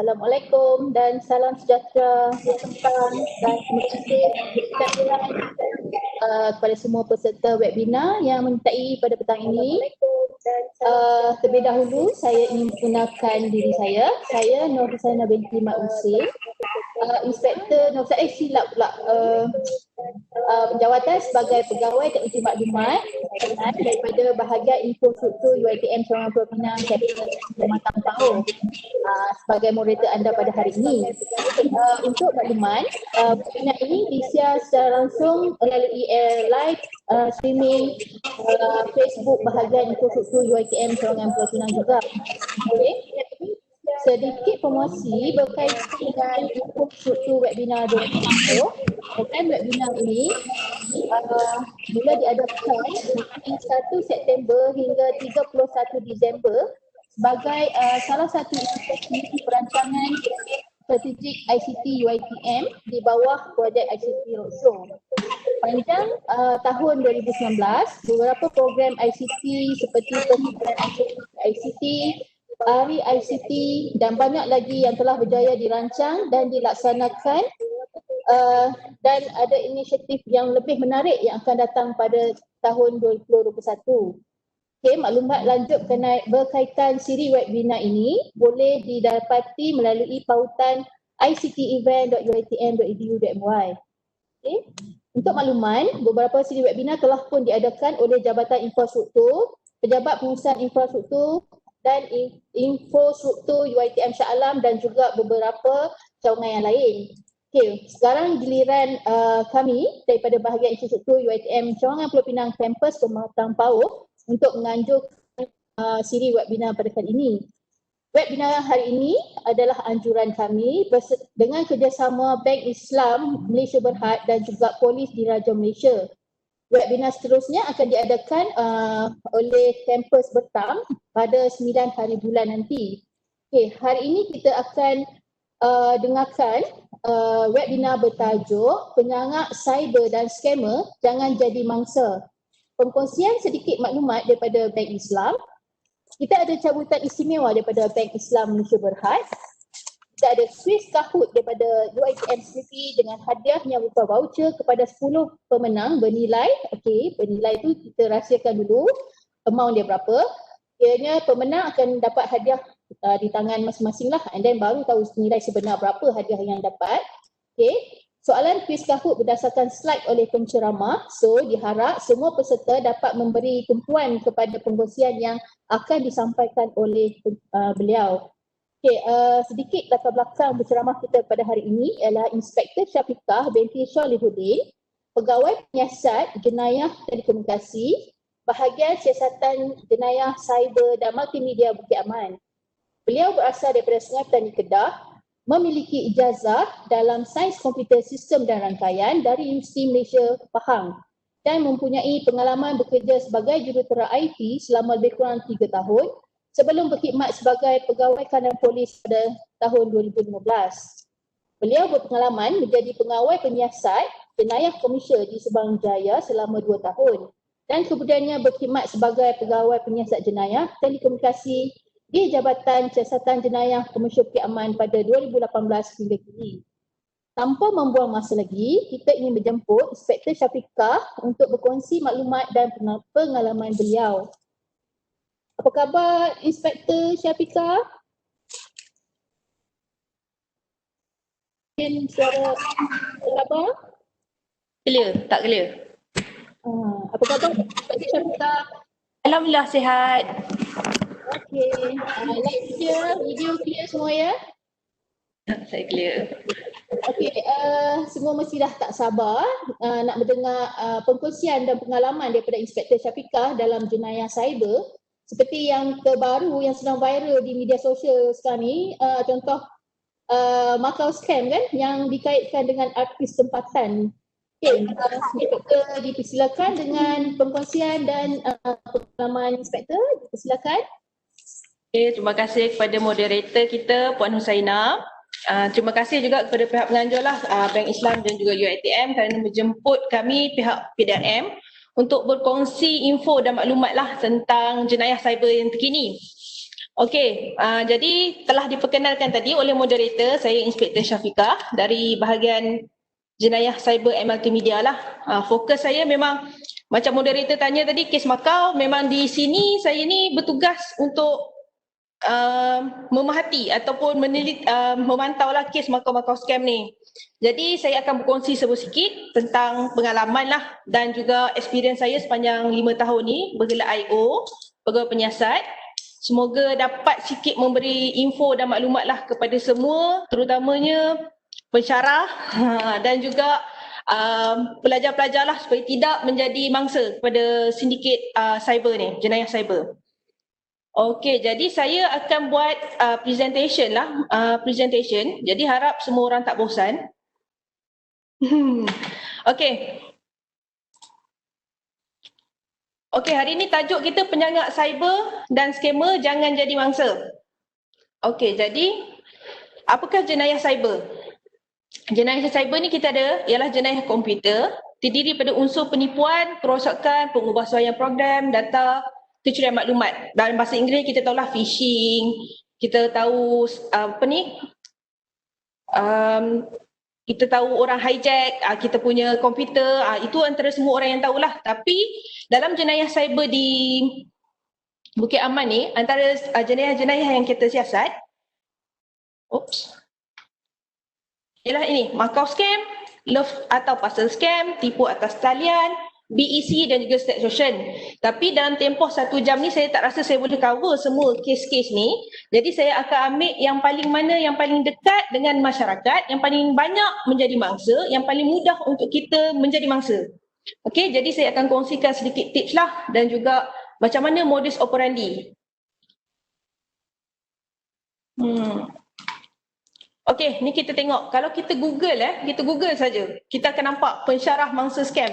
Assalamualaikum dan salam sejahtera dan terima kasih kehadiran kepada semua peserta webinar yang menyertai pada petang ini. Terlebih dahulu saya ingin memperkenalkan diri saya. Saya Nur Husaina binti Mat Husin, Inspektor silap pula, jawatan sebagai pegawai teknologi maklumat daripada bahagian infrastruktur UiTM Sarawak Pulau Pinang Capital Pematang Pauh sebagai moderator anda pada hari ini. Untuk makluman, webinar ini disiar secara langsung melalui live streaming Facebook bahagian infrastruktur UiTM Sarawak Pulau Pinang juga. Okay. Sedikit promosi berkaitan dengan infrastruktur webinar 2020. Program webinar ini mula diadakan di 1 September hingga 31 Disember sebagai salah satu inisiatif perancangan strategik ICT UiTM di bawah projek ICT Roadshow. Panjang tahun 2019, beberapa program ICT seperti Persatuan ICT, Hari ICT dan banyak lagi yang telah berjaya dirancang dan dilaksanakan, dan ada inisiatif yang lebih menarik yang akan datang pada tahun 2021. Okay, maklumat lanjut berkaitan siri webinar ini boleh didapati melalui pautan ictevent.uitm.edu.my. Okay. Untuk makluman, beberapa siri webinar telah pun diadakan oleh Jabatan Infrastruktur, Pejabat Pengurusan Infrastruktur dan Infrastruktur UiTM Shah Alam dan juga beberapa cawangan yang lain. Okay, sekarang giliran kami daripada bahagian infrastruktur UiTM Cawangan Pulau Pinang Kampus Pematang Pauh untuk menganjurkan siri webinar pada kali ini. Webinar hari ini adalah anjuran kami dengan kerjasama Bank Islam Malaysia Berhad dan juga Polis Diraja Malaysia. Webinar seterusnya akan diadakan oleh kampus Bertam pada 9 hari bulan nanti. Okay, hari ini kita akan dengarkan webinar bertajuk Penyangak Cyber dan Scammer Jangan Jadi Mangsa. Pengkongsian sedikit maklumat daripada Bank Islam. Kita ada cabutan istimewa daripada Bank Islam Malaysia Berhad. Kita ada kuis Kahoot daripada UiTM sendiri dengan hadiah yang berupa voucher kepada 10 pemenang bernilai. Okey, bernilai tu kita rahsiakan dulu amount dia berapa. Kiranya pemenang akan dapat hadiah di tangan masing-masing lah, and then baru tahu nilai sebenar berapa hadiah yang dapat. Okey, soalan kuis Kahoot berdasarkan slide oleh penceramah. So diharap semua peserta dapat memberi tumpuan kepada pengkongsian yang akan disampaikan oleh beliau. Okay, sedikit latar belakang penceramah kita pada hari ini ialah Inspektor Syafiqah binti Syolihuddin, Pegawai Penyiasat Jenayah Telekomunikasi, Bahagian Siasatan Jenayah Cyber dan Multimedia Bukit Aman. Beliau berasal daripada Sungai Petani Kedah, memiliki ijazah dalam Sains Komputer Sistem dan Rangkaian dari Universiti Malaysia Pahang dan mempunyai pengalaman bekerja sebagai jurutera IT selama lebih kurang 3 tahun sebelum berkhidmat sebagai pegawai kanan polis pada tahun 2015. Beliau berpengalaman menjadi pengawal penyiasat jenayah komersial di Subang Jaya selama 2 tahun dan kemudiannya berkhidmat sebagai pegawai penyiasat jenayah telekomunikasi di Jabatan Siasatan Jenayah Komersial Bukit Aman pada 2018 hingga kini. Tanpa membuang masa lagi, kita ingin menjemput Inspektor Syafiqah untuk berkongsi maklumat dan pengalaman beliau. Apa khabar Inspektor Syafiqah? Mungkin suara apa? Clear, tak clear? Apa khabar Inspektor Syafiqah? Alhamdulillah sihat. Okey, like clear, video clear semua ya? Saya clear. Okey, semua mesti dah tak sabar nak mendengar pengkongsian dan pengalaman daripada Inspektor Syafiqah dalam jenayah cyber. Seperti yang terbaru yang sedang viral di media sosial sekarang ni, contoh Macau scam kan yang dikaitkan dengan artis tempatan. Okay, Inspektor dipersilakan dengan pengkongsian dan pengalaman Inspektor, dipersilakan. Okay, terima kasih kepada moderator kita Puan Husaina. Terima kasih juga kepada pihak penganjur lah, Bank Islam dan juga UiTM kerana menjemput kami pihak PDRM untuk berkongsi info dan maklumat lah tentang jenayah cyber yang terkini. Okey, jadi telah diperkenalkan tadi oleh moderator, saya Inspektor Syafiqah dari bahagian jenayah cyber and multimedia lah. Fokus saya memang macam moderator tanya tadi, kes Makau, memang di sini saya ni bertugas untuk memerhati ataupun memantau lah kes Makau-Makau scam ni. Jadi saya akan berkongsi sedikit tentang pengalaman lah dan juga experience saya sepanjang 5 tahun ni bergelar IO, pegawai penyiasat. Semoga dapat sikit memberi info dan maklumat lah kepada semua, terutamanya pensyarah dan juga pelajar-pelajar lah supaya tidak menjadi mangsa kepada sindiket cyber ni, jenayah cyber. Okey, jadi saya akan buat presentation lah, presentation. Jadi harap semua orang tak bosan. Okey. Okey, hari ini tajuk kita penyangak cyber dan skamer jangan jadi mangsa. Okey, jadi apakah jenayah cyber? Jenayah cyber ni kita ada ialah jenayah komputer, terdiri pada unsur penipuan, kerosakan, pengubahsuaian program, data, kecurian maklumat. Dalam bahasa Inggeris kita tahulah phishing, kita tahu kita tahu orang hijack kita punya komputer, itu antara semua orang yang tahulah. Tapi dalam jenayah cyber di Bukit Aman ni, antara jenayah-jenayah yang kita siasat, ialah ini, Makau scam, love atau parcel scam, tipu atas talian, BEC dan juga sextortion. Tapi dalam tempoh 1 jam ni saya tak rasa saya boleh cover semua kes-kes ni. Jadi saya akan ambil yang paling mana yang paling dekat dengan masyarakat, yang paling banyak menjadi mangsa, yang paling mudah untuk kita menjadi mangsa. Okey, jadi saya akan kongsikan sedikit tips lah dan juga macam mana modus operandi. Okey, ni kita tengok. Kalau kita Google saja, kita akan nampak pensyarah mangsa scam.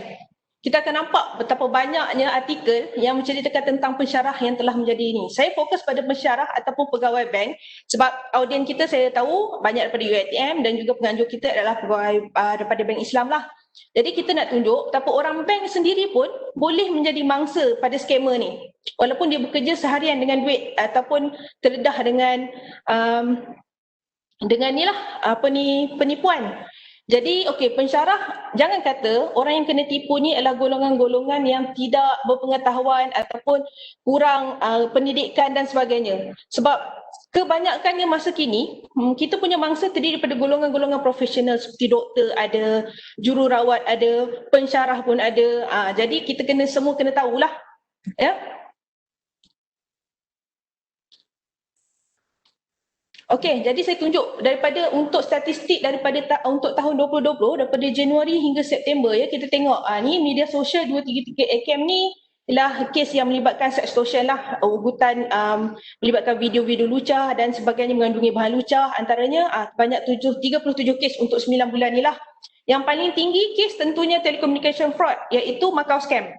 Kita akan nampak betapa banyaknya artikel yang menceritakan tentang pensyarah yang telah menjadi ini. Saya fokus pada pensyarah ataupun pegawai bank sebab audien kita saya tahu banyak daripada UiTM dan juga penganjur kita adalah pegawai daripada Bank Islam lah. Jadi kita nak tunjuk betapa orang bank sendiri pun boleh menjadi mangsa pada skamer ni. Walaupun dia bekerja seharian dengan duit ataupun terdedah dengan ni lah penipuan. Jadi okey, pensyarah, jangan kata orang yang kena tipu ni adalah golongan-golongan yang tidak berpengetahuan ataupun kurang pendidikan dan sebagainya. Sebab kebanyakannya masa kini kita punya mangsa terdiri daripada golongan-golongan profesional seperti doktor ada, jururawat ada, pensyarah pun ada. Jadi kita semua kena tahulah, ya. Okey, jadi saya tunjuk daripada untuk statistik daripada untuk tahun 2020 daripada Januari hingga September, ya, kita tengok ni media sosial 233 ACAM ni ialah kes yang melibatkan sextortion lah, ugutan melibatkan video-video lucah dan sebagainya mengandungi bahan lucah, antaranya banyak 37 kes untuk 9 bulan ni lah. Yang paling tinggi kes tentunya telecommunication fraud iaitu Makau scam.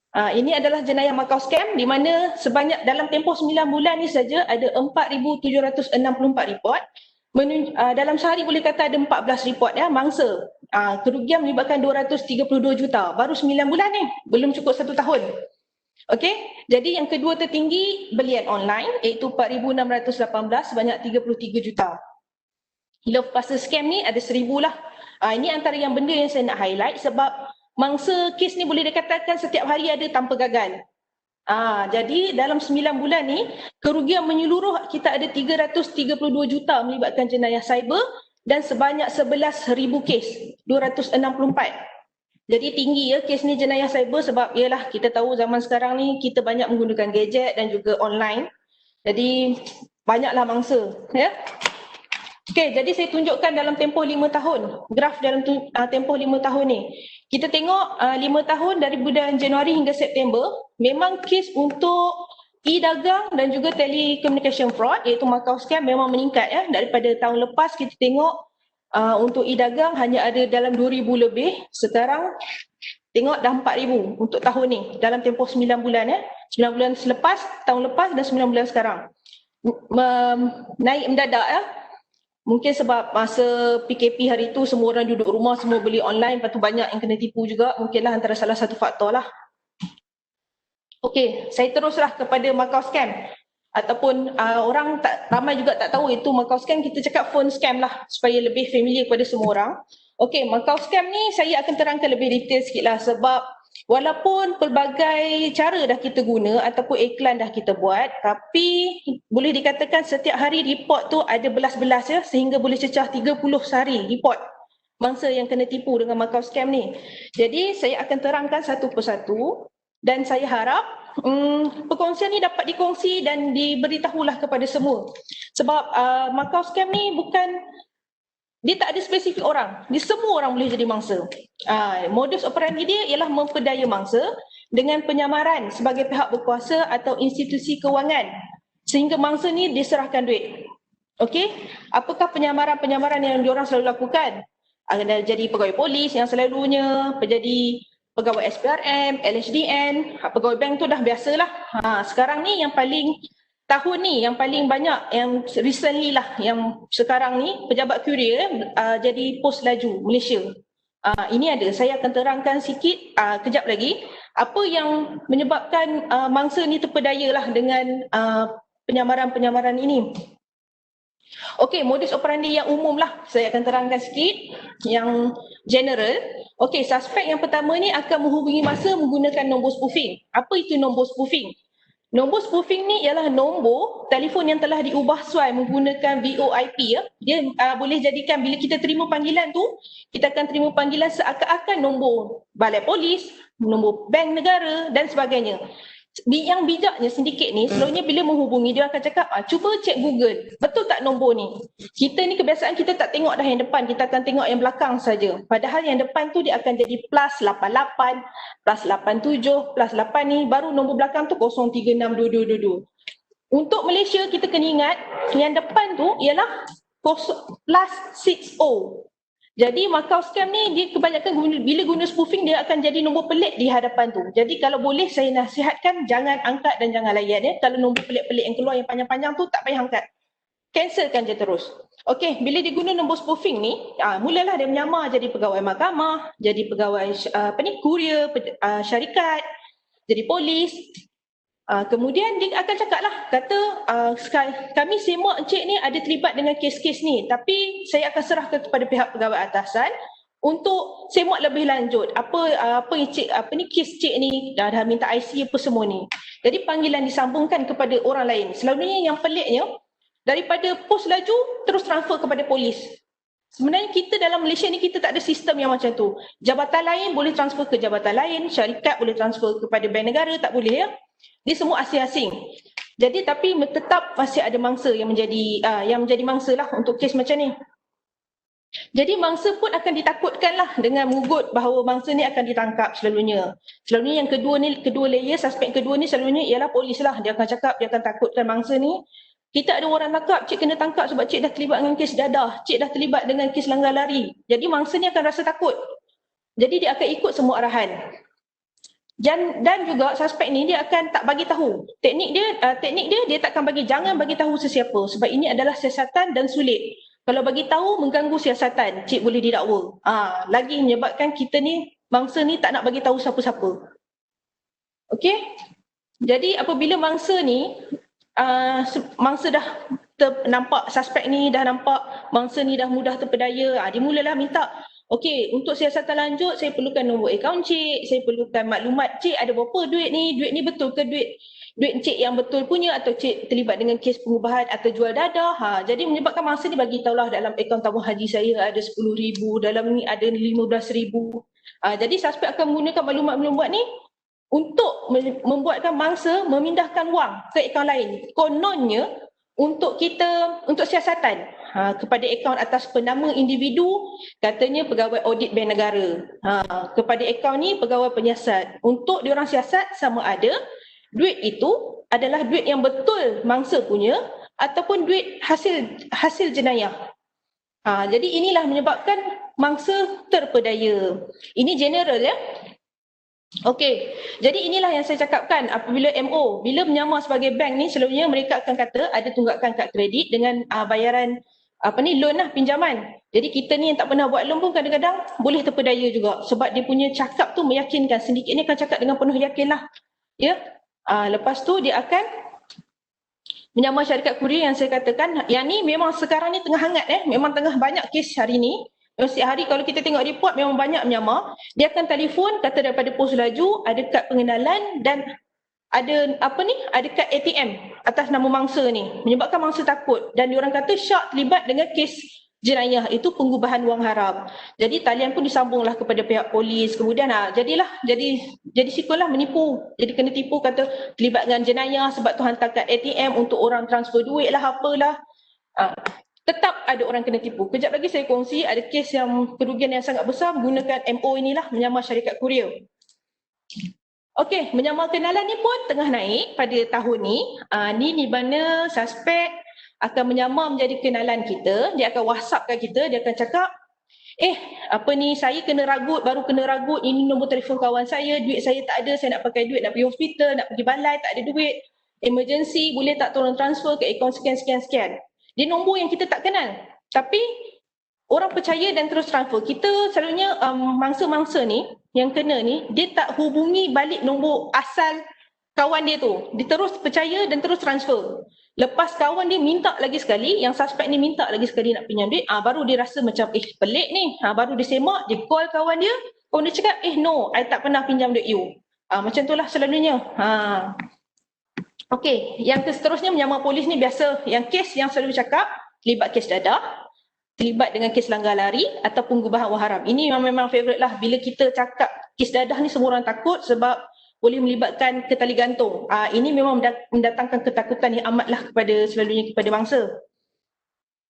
Ini adalah jenayah Makau scam di mana sebanyak dalam tempoh 9 bulan ni saja ada 4,764 report. Dalam sehari boleh kata ada 14 report, ya, mangsa. Kerugian melibatkan 232 juta. Baru 9 bulan ni, belum cukup 1 tahun. Okey, jadi yang kedua tertinggi belian online iaitu 4,618 sebanyak 33 juta. Love parcel scam ni ada 1,000 lah. Ini antara yang benda yang saya nak highlight sebab mangsa kes ni boleh dikatakan setiap hari ada tanpa gagal. Jadi dalam 9 bulan ni kerugian menyeluruh kita ada 332 juta melibatkan jenayah cyber dan sebanyak 11,000 kes, 264. Jadi tinggi, ya, kes ni jenayah cyber sebab ialah kita tahu zaman sekarang ni kita banyak menggunakan gadget dan juga online. Jadi banyaklah mangsa, ya. Okey, jadi saya tunjukkan dalam tempoh 5 tahun, graf dalam tempoh 5 tahun ni. Kita tengok 5 tahun dari bulan Januari hingga September, memang kes untuk e-dagang dan juga telecommunication fraud iaitu Makau scam memang meningkat, ya. Daripada tahun lepas kita tengok untuk e-dagang hanya ada dalam 2,000 lebih, sekarang tengok dah 4,000 untuk tahun ni dalam tempoh 9 bulan, ya. 9 bulan selepas, tahun lepas dan 9 bulan sekarang. Naik mendadak, ya. Mungkin sebab masa PKP hari tu semua orang duduk rumah, semua beli online, lepas tu banyak yang kena tipu juga, mungkinlah antara salah satu faktor lah. Okey, saya teruslah kepada Makau scam. ataupun orang ramai juga tak tahu itu Macau Scam, kita cakap phone scam lah supaya lebih familiar kepada semua orang. Okey, Macau Scam ni saya akan terangkan lebih detail sikit lah, sebab walaupun pelbagai cara dah kita guna ataupun iklan dah kita buat, tapi boleh dikatakan setiap hari report tu ada belas-belas ya, sehingga boleh cecah 30 sehari report mangsa yang kena tipu dengan Macau Scam ni. Jadi saya akan terangkan satu persatu dan saya harap perkongsian ni dapat dikongsi dan diberitahulah kepada semua. Sebab Macau Scam ni dia tak ada spesifik orang. Dia semua orang boleh jadi mangsa. Modus operandi dia ialah memperdaya mangsa dengan penyamaran sebagai pihak berkuasa atau institusi kewangan sehingga mangsa ni diserahkan duit. Okey, apakah penyamaran-penyamaran yang diorang selalu lakukan? Ada jadi pegawai polis yang selalunya, jadi pegawai SPRM, LHDN, pegawai bank tu dah biasalah. Sekarang ni yang paling tahun ni yang paling banyak yang recently lah, yang sekarang ni pejabat kurier jadi pos laju Malaysia. Ini ada, saya akan terangkan sikit kejap lagi apa yang menyebabkan mangsa ni terpedaya lah dengan penyamaran-penyamaran ini. Okey, modus operandi yang umum lah saya akan terangkan sikit, yang general. Okey, suspek yang pertama ni akan menghubungi mangsa menggunakan nombor spoofing. Apa itu nombor spoofing? Nombor spoofing ni ialah nombor telefon yang telah diubah suai menggunakan VoIP ya. Dia boleh jadikan bila kita terima panggilan tu, kita akan terima panggilan seakan-akan nombor balai polis, nombor bank negara dan sebagainya. Yang bijaknya sindiket ni selalunya bila menghubungi dia akan cakap cuba cek Google, betul tak nombor ni? Kita ni kebiasaan kita tak tengok dah yang depan, kita akan tengok yang belakang saja. Padahal yang depan tu dia akan jadi +88, +87, +8 ni, baru nombor belakang tu 0362222. Untuk Malaysia kita kena ingat yang depan tu ialah +60. Jadi Macau Scam ni dia kebanyakan bila guna spoofing dia akan jadi nombor pelik di hadapan tu. Jadi kalau boleh saya nasihatkan jangan angkat dan jangan layan ya. Kalau nombor pelik-pelik yang keluar yang panjang-panjang tu tak payah angkat. Cancelkan je terus. Okey, bila dia guna nombor spoofing ni, mulalah dia menyamar jadi pegawai mahkamah, jadi pegawai kurier, syarikat, jadi polis. Kemudian dia akan cakap lah, kata kami semak encik ni ada terlibat dengan kes-kes ni, tapi saya akan serahkan kepada pihak pegawai atasan untuk semak lebih lanjut. Apa kes cik ni dah minta IC apa semua ni. Jadi panggilan disambungkan kepada orang lain. Selalunya yang peliknya daripada pos laju terus transfer kepada polis. Sebenarnya kita dalam Malaysia ni kita tak ada sistem yang macam tu. Jabatan lain boleh transfer ke jabatan lain, syarikat boleh transfer kepada bank negara, tak boleh ya. Dia semua asing-asing. Jadi tapi tetap masih ada mangsa yang menjadi mangsa lah untuk kes macam ni. Jadi mangsa pun akan ditakutkan lah dengan mengugut bahawa mangsa ni akan ditangkap selalunya. Selalunya yang kedua layer, suspek kedua ni selalunya ialah polis lah. Dia akan cakap, dia akan takutkan mangsa ni. Kita ada orang tangkap, cik kena tangkap sebab cik dah terlibat dengan kes dadah, cik dah terlibat dengan kes langgar lari. Jadi mangsa ni akan rasa takut. Jadi dia akan ikut semua arahan. Dan juga suspek ni dia akan tak bagi tahu. Teknik dia takkan jangan bagi tahu sesiapa sebab ini adalah siasatan dan sulit. Kalau bagi tahu mengganggu siasatan, cik boleh didakwa. Lagi menyebabkan kita ni mangsa ni tak nak bagi tahu siapa-siapa. Okey? Jadi apabila mangsa ni mangsa dah nampak suspek ni dah nampak mangsa ni dah mudah terpedaya, dia mulalah minta, okey, untuk siasatan lanjut saya perlukan nombor akaun cik, saya perlukan maklumat cik ada berapa duit ni betul ke duit cik yang betul punya atau cik terlibat dengan kes pengubahan atau jual dadah. Jadi menyebabkan mangsa ni bagi tahulah dalam akaun tabung haji saya ada 10,000, dalam ni ada 15,000. Jadi suspek akan menggunakan maklumat-maklumat ni untuk membuatkan mangsa memindahkan wang ke akaun lain. Kononnya untuk siasatan kepada akaun atas penama individu, katanya pegawai audit bank negara. Kepada akaun ni pegawai penyiasat. Untuk diorang siasat sama ada duit itu adalah duit yang betul mangsa punya ataupun duit hasil jenayah. Jadi inilah menyebabkan mangsa terpedaya. Ini general ya. Okey, jadi inilah yang saya cakapkan apabila MO, bila menyamar sebagai bank ni selalunya mereka akan kata ada tunggakan kad kredit dengan bayaran loan lah, pinjaman. Jadi kita ni yang tak pernah buat loan pun kadang-kadang boleh terpedaya juga sebab dia punya cakap tu meyakinkan, sindiket ni akan cakap dengan penuh yakin lah. Ya. Lepas tu dia akan menyamar syarikat kurier yang saya katakan, yang ni memang sekarang ni tengah hangat memang tengah banyak kes hari ni. Setiap hari kalau kita tengok report memang banyak menyamar. Dia akan telefon kata daripada pos laju, ada kad pengenalan dan ada ada kad ATM atas nama mangsa ni, menyebabkan mangsa takut dan diorang kata Syak terlibat dengan kes jenayah, itu pengubahan wang haram. Jadi talian pun disambunglah kepada pihak polis. Kemudian jadi situlah menipu. Jadi kena tipu kata terlibat dengan jenayah sebab tu hantar kad ATM untuk orang transfer duit lah apalah. Tetap ada orang kena tipu. Kejap lagi saya kongsi ada kes yang kerugian yang sangat besar menggunakan MO inilah, menyamar syarikat kurier. Okey, menyamar kenalan ni pun tengah naik pada tahun ni. Ni di mana suspek akan menyamar menjadi kenalan kita. Dia akan WhatsAppkan kita, dia akan cakap, saya kena ragut, baru kena ragut, ini nombor telefon kawan saya, duit saya tak ada, saya nak pakai duit, nak pergi hospital, nak pergi balai, tak ada duit, emergency, boleh tak tolong transfer ke akaun sekian. Dia nombor yang kita tak kenal. Tapi orang percaya dan terus transfer. Kita selalunya mangsa-mangsa ni yang kena ni, dia tak hubungi balik nombor asal kawan dia tu. Dia terus percaya dan terus transfer. Lepas kawan dia minta lagi sekali, yang suspek ni minta lagi sekali nak pinjam duit, baru dia rasa macam pelik ni. Baru dia semak, dia call kawan dia cakap, no, I tak pernah pinjam duit you. Macam tu lah selalunya. Okey, yang seterusnya menyamar polis ni biasa. Yang kes yang selalu cakap, terlibat kes dadah, terlibat dengan kes langgar lari atau pengubahan wang haram. Ini memang favourite lah. Bila kita cakap kes dadah ni semua orang takut sebab boleh melibatkan ke tali gantung. Ini memang mendatangkan ketakutan yang amatlah selalunya kepada mangsa.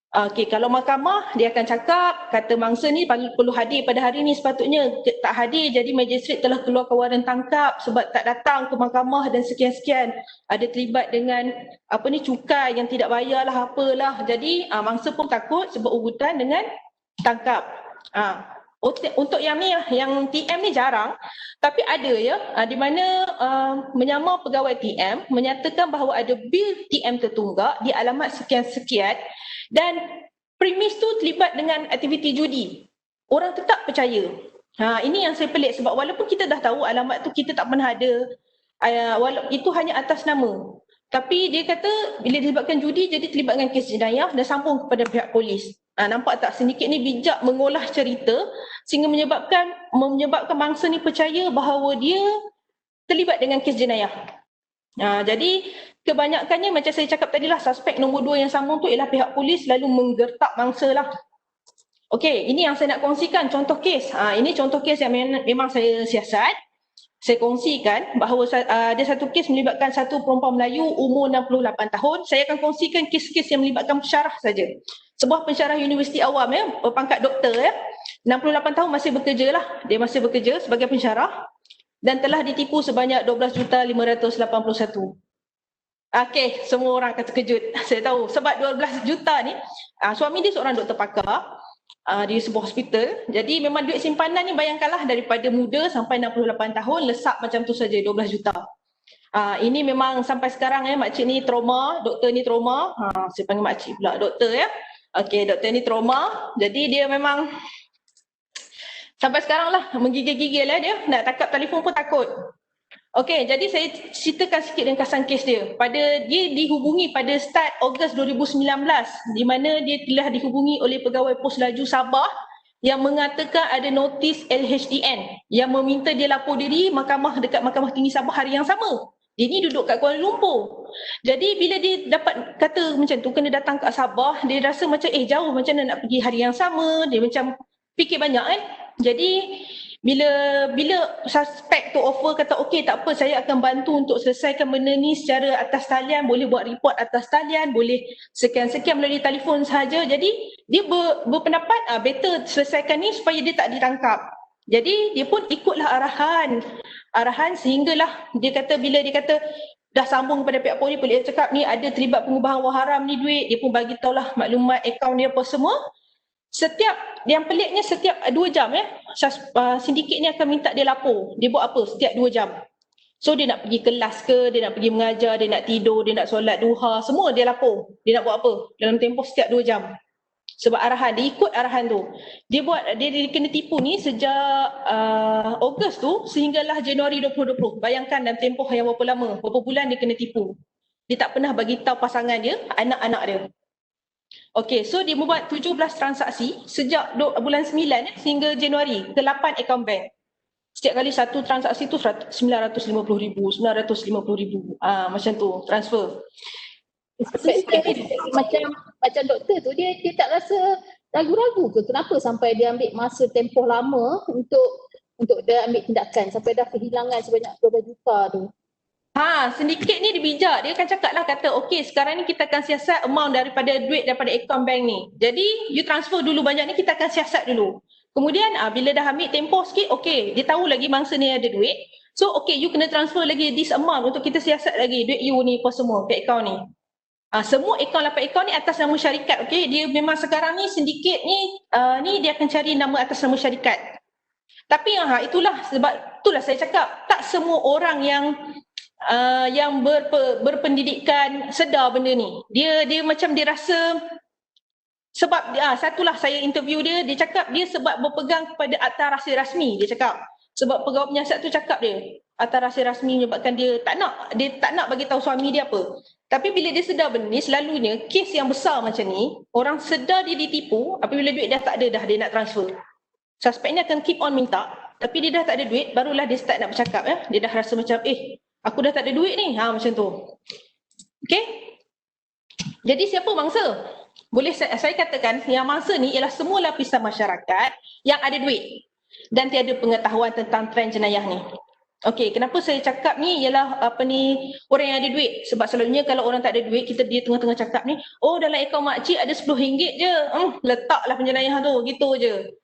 Okey, kalau mahkamah dia akan cakap, kata mangsa ni perlu hadir pada hari ni, sepatutnya tak hadir, jadi magistrate telah keluarkan waran tangkap sebab tak datang ke mahkamah dan sekian-sekian. Ada terlibat dengan cukai yang tidak bayar lah apalah. Jadi mangsa pun takut sebab ugutan dengan tangkap. Untuk yang ni, yang TM ni jarang, tapi ada di mana menyamar pegawai TM menyatakan bahawa ada bil TM tertunggak di alamat sekian-sekian dan premis tu terlibat dengan aktiviti judi. Orang tetap percaya. Ini yang saya pelik sebab walaupun kita dah tahu alamat tu kita tak pernah ada, itu hanya atas nama. Tapi dia kata bila disebabkan judi jadi terlibat dengan kes jenayah dan sambung kepada pihak polis. Nampak tak sedikit ni bijak mengolah cerita sehingga menyebabkan mangsa ni percaya bahawa dia terlibat dengan kes jenayah. Jadi kebanyakannya macam saya cakap tadi lah, suspek nombor 2 yang sambung tu ialah pihak polis lalu menggertak mangsa lah. Okey, ini yang saya nak kongsikan contoh kes. Ini contoh kes yang memang saya siasat. Saya kongsikan bahawa ada satu kes melibatkan satu perempuan Melayu umur 68 tahun. Saya akan kongsikan kes-kes yang melibatkan pensyarah saja. Sebuah pensyarah universiti awam berpangkat doktor 68 tahun masih bekerja lah. Dia masih bekerja sebagai pensyarah dan telah ditipu sebanyak 12,581. Okey, semua orang akan terkejut. Saya tahu sebab 12 juta ni suami dia seorang doktor pakar di sebuah hospital. Jadi memang duit simpanan ni bayangkanlah daripada muda sampai 68 tahun lesak macam tu saja 12 juta. Ini memang sampai sekarang makcik ni trauma, doktor ni trauma. Saya panggil makcik pula doktor Okey, doktor ni trauma. Jadi dia memang sampai sekarang lah menggigil-gigil dia, nak tangkap telefon pun takut. Okey, jadi saya ceritakan sikit ringkasan kes dia. Dia dihubungi pada start Ogos 2019 di mana dia telah dihubungi oleh pegawai pos laju Sabah yang mengatakan ada notis LHDN yang meminta dia lapor diri dekat Mahkamah Tinggi Sabah hari yang sama. Dia ni duduk kat Kuala Lumpur. Jadi bila dia dapat kata macam tu kena datang kat Sabah, dia rasa macam jauh, macam mana nak pergi hari yang sama. Dia macam fikir banyak Jadi bila suspek tu offer kata okey tak apa, saya akan bantu untuk selesaikan benda ni secara atas talian, boleh buat report atas talian, boleh sekian-sekian melalui telefon sahaja. Jadi dia berpendapat better selesaikan ni supaya dia tak ditangkap. Jadi dia pun ikutlah arahan sehinggalah dia kata bila dia kata dah sambung kepada pihak polis cakap ni ada terlibat pengubahan wang haram ni duit, dia pun bagi tahulah maklumat akaun dia apa semua. Yang peliknya setiap 2 jam sindiket ni akan minta dia lapor. Dia buat apa setiap 2 jam. So dia nak pergi kelas ke, dia nak pergi mengajar, dia nak tidur, dia nak solat duha, semua dia lapor. Dia nak buat apa dalam tempoh setiap 2 jam. Sebab dia ikut arahan tu. Dia kena tipu ni sejak Ogos tu sehinggalah Januari 2020. Bayangkan dalam tempoh yang berapa lama, berapa bulan dia kena tipu. dia tak pernah bagi tahu pasangan dia, anak-anak dia. Okey, so dia membuat 17 transaksi sejak bulan 9 hingga Januari ke 8 akaun bank. Setiap kali satu transaksi tu 950,000, 950,000. Macam tu transfer. Macam doktor tu dia tak rasa ragu-ragu ke kenapa sampai dia ambil masa tempoh lama untuk dia ambil tindakan sampai dah kehilangan sebanyak 12 juta tu. Sindiket ni dia bijak. Dia akan cakap lah, kata okey sekarang ni kita akan siasat amount daripada duit daripada akaun bank ni. Jadi you transfer dulu banyak ni, kita akan siasat dulu. Kemudian bila dah ambil tempoh sikit, okey dia tahu lagi mangsa ni ada duit. So okey you kena transfer lagi this amount untuk kita siasat lagi duit you ni apa semua ke akaun ni. Semua akaun 8 akaun ni atas nama syarikat. Okey, dia memang sekarang ni sindiket ni dia akan cari nama atas nama syarikat. Tapi itulah saya cakap tak semua orang yang berpendidikan sedar benda ni. Dia macam dia rasa sebab satulah saya interview dia cakap dia sebab berpegang kepada akta rahsia rasmi. Dia cakap sebab pegawai penyiasat tu cakap dia akta rahsia rasmi menyebabkan dia tak nak bagi tahu suami dia apa. Tapi bila dia sedar benda ni, selalunya kes yang besar macam ni, orang sedar dia ditipu, apabila duit dah tak ada dah dia nak transfer. Suspek ni akan keep on minta, tapi dia dah tak ada duit, barulah dia start nak bercakap ya. Dia dah rasa macam aku dah tak ada duit ni. Macam tu. Okey? Jadi siapa mangsa? Boleh saya katakan yang mangsa ni ialah semua lapisan masyarakat yang ada duit dan tiada pengetahuan tentang trend jenayah ni. Okey, kenapa saya cakap ni ialah orang yang ada duit. Sebab selalunya kalau orang tak ada duit, dia tengah-tengah cakap ni, dalam akaun makcik ada RM10 je. Letaklah penjenayah tu, gitu je.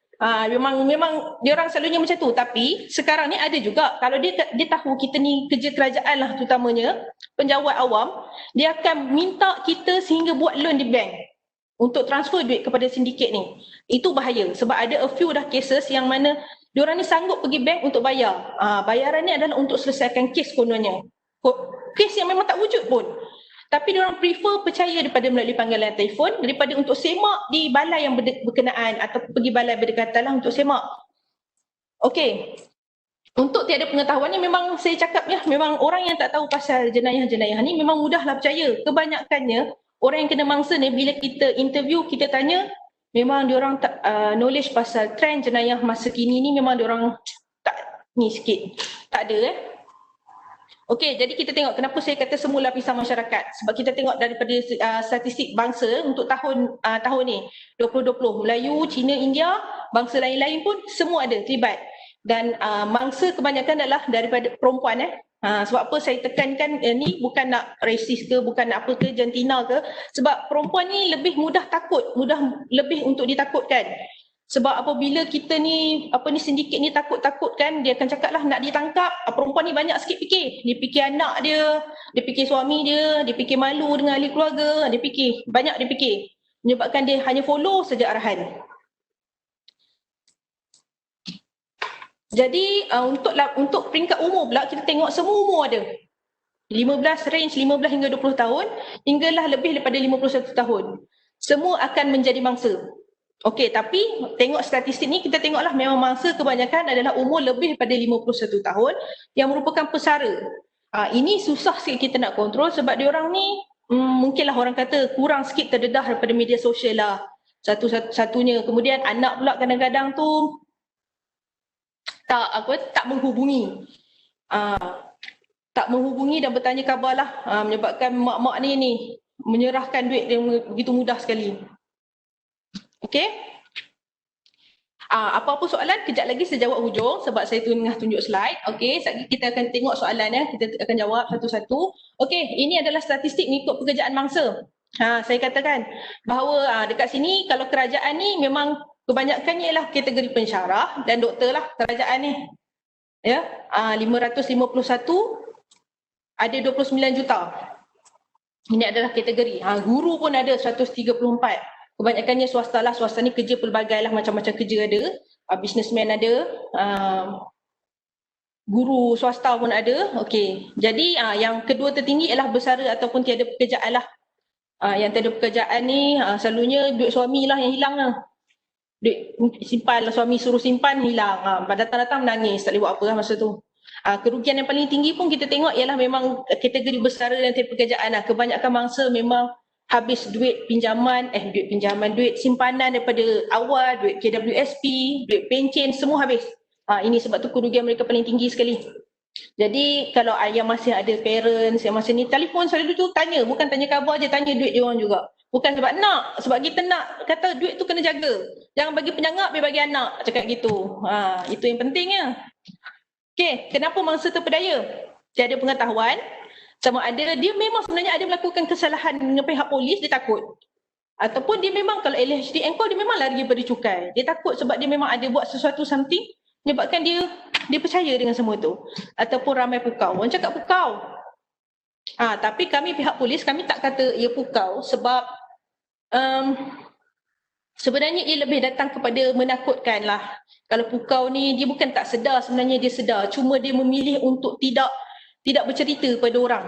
Memang diorang selalunya macam tu. Tapi sekarang ni ada juga, kalau dia tahu kita ni kerja kerajaan lah terutamanya, penjawat awam, dia akan minta kita sehingga buat loan di bank untuk transfer duit kepada sindiket ni. Itu bahaya sebab ada a few dah cases yang mana diorang ni sanggup pergi bank untuk bayar. Bayaran ni adalah untuk selesaikan kes kononnya. Kes yang memang tak wujud pun. Tapi diorang prefer percaya daripada melalui panggilan telefon daripada untuk semak di balai yang berkenaan atau pergi balai berdekatan lah untuk semak. Okey. Untuk tiada pengetahuan ni memang saya cakap ya, memang orang yang tak tahu pasal jenayah-jenayah ni memang mudahlah percaya. Kebanyakannya orang yang kena mangsa ni bila kita interview, kita tanya, memang diorang tak knowledge pasal trend jenayah masa kini ni memang diorang tak ni sikit. Tak ada Okey, jadi kita tengok kenapa saya kata semua lapisan masyarakat. Sebab kita tengok daripada statistik bangsa untuk tahun ni 2020, Melayu, Cina, India, bangsa lain-lain pun semua ada terlibat. Dan mangsa kebanyakan adalah daripada perempuan sebab apa saya tekankan ni bukan nak racist ke, bukan nak apa ke, jantina ke. Sebab perempuan ni lebih mudah takut, lebih untuk ditakutkan. Sebab apabila kita ni sindiket ni takut-takutkan, dia akan cakap lah nak ditangkap, perempuan ni banyak sikit fikir. Dia fikir anak dia fikir suami dia fikir malu dengan ahli keluarga, banyak dia fikir. Menyebabkan dia hanya follow saja arahan. Jadi untuk peringkat umur pula kita tengok semua umur ada. 15 hingga 20 tahun hinggalah lebih daripada 51 tahun. Semua akan menjadi mangsa. Okey, tapi tengok statistik ni kita tengoklah memang mangsa kebanyakan adalah umur lebih daripada 51 tahun yang merupakan pesara. Ini susah sikit kita nak kontrol sebab diorang ni mungkinlah orang kata kurang sikit terdedah daripada media sosial lah. Satu-satunya. Kemudian anak pula kadang-kadang tu tak menghubungi. Tak menghubungi dan bertanya khabar lah. Menyebabkan mak-mak ni menyerahkan duit yang begitu mudah sekali. Okey? Apa-apa soalan, kejap lagi saya jawab hujung sebab saya tengah tunjuk slide. Okey, sekejap kita akan tengok soalan kita akan jawab satu-satu. Okey, ini adalah statistik mengikut pekerjaan mangsa. Saya katakan bahawa dekat sini kalau kerajaan ni memang kebanyakannya ialah kategori pensyarah dan doktor lah kerajaan ni. Ya, 551 ada 29 juta. Ini adalah kategori. Guru pun ada 134. Kebanyakannya swasta lah, swasta ni kerja pelbagai lah, macam-macam kerja ada. Businessman ada, guru swasta pun ada. Okey, jadi yang kedua tertinggi ialah bersara ataupun tiada pekerjaan lah. Yang tiada pekerjaan ni selalunya duit suami lah yang hilang lah. Duit simpan lah, suami suruh simpan hilang. Datang-datang menangis, tak boleh buat apa lah masa tu. Kerugian yang paling tinggi pun kita tengok ialah memang kategori bersara dan pekerjaan. Kebanyakan mangsa memang habis duit duit simpanan daripada awal, duit KWSP, duit pencen, semua habis. Ini sebab tu kerugian mereka paling tinggi sekali. Jadi kalau yang masih ada parents yang masih ni, telefon selalu tu tanya, bukan tanya khabar je, tanya duit dia orang juga. Bukan sebab nak, sebab kita nak kata duit tu kena jaga. Jangan bagi penyangap, biar bagi anak, cakap gitu. Itu yang pentingnya. Okey, kenapa mangsa terpedaya? Dia ada pengetahuan, sama ada dia memang sebenarnya ada melakukan kesalahan dengan pihak polis, dia takut. Ataupun dia memang kalau LHD engkau dia memang lari daripada cukai. Dia takut sebab dia memang ada buat sesuatu something menyebabkan dia percaya dengan semua tu. Ataupun ramai pukau. Orang cakap pukau. Tapi kami pihak polis, kami tak kata ia pukau sebab sebenarnya ia lebih datang kepada menakutkan lah. Kalau pukau ni dia bukan tak sedar, sebenarnya dia sedar. Cuma dia memilih untuk tidak bercerita pada orang.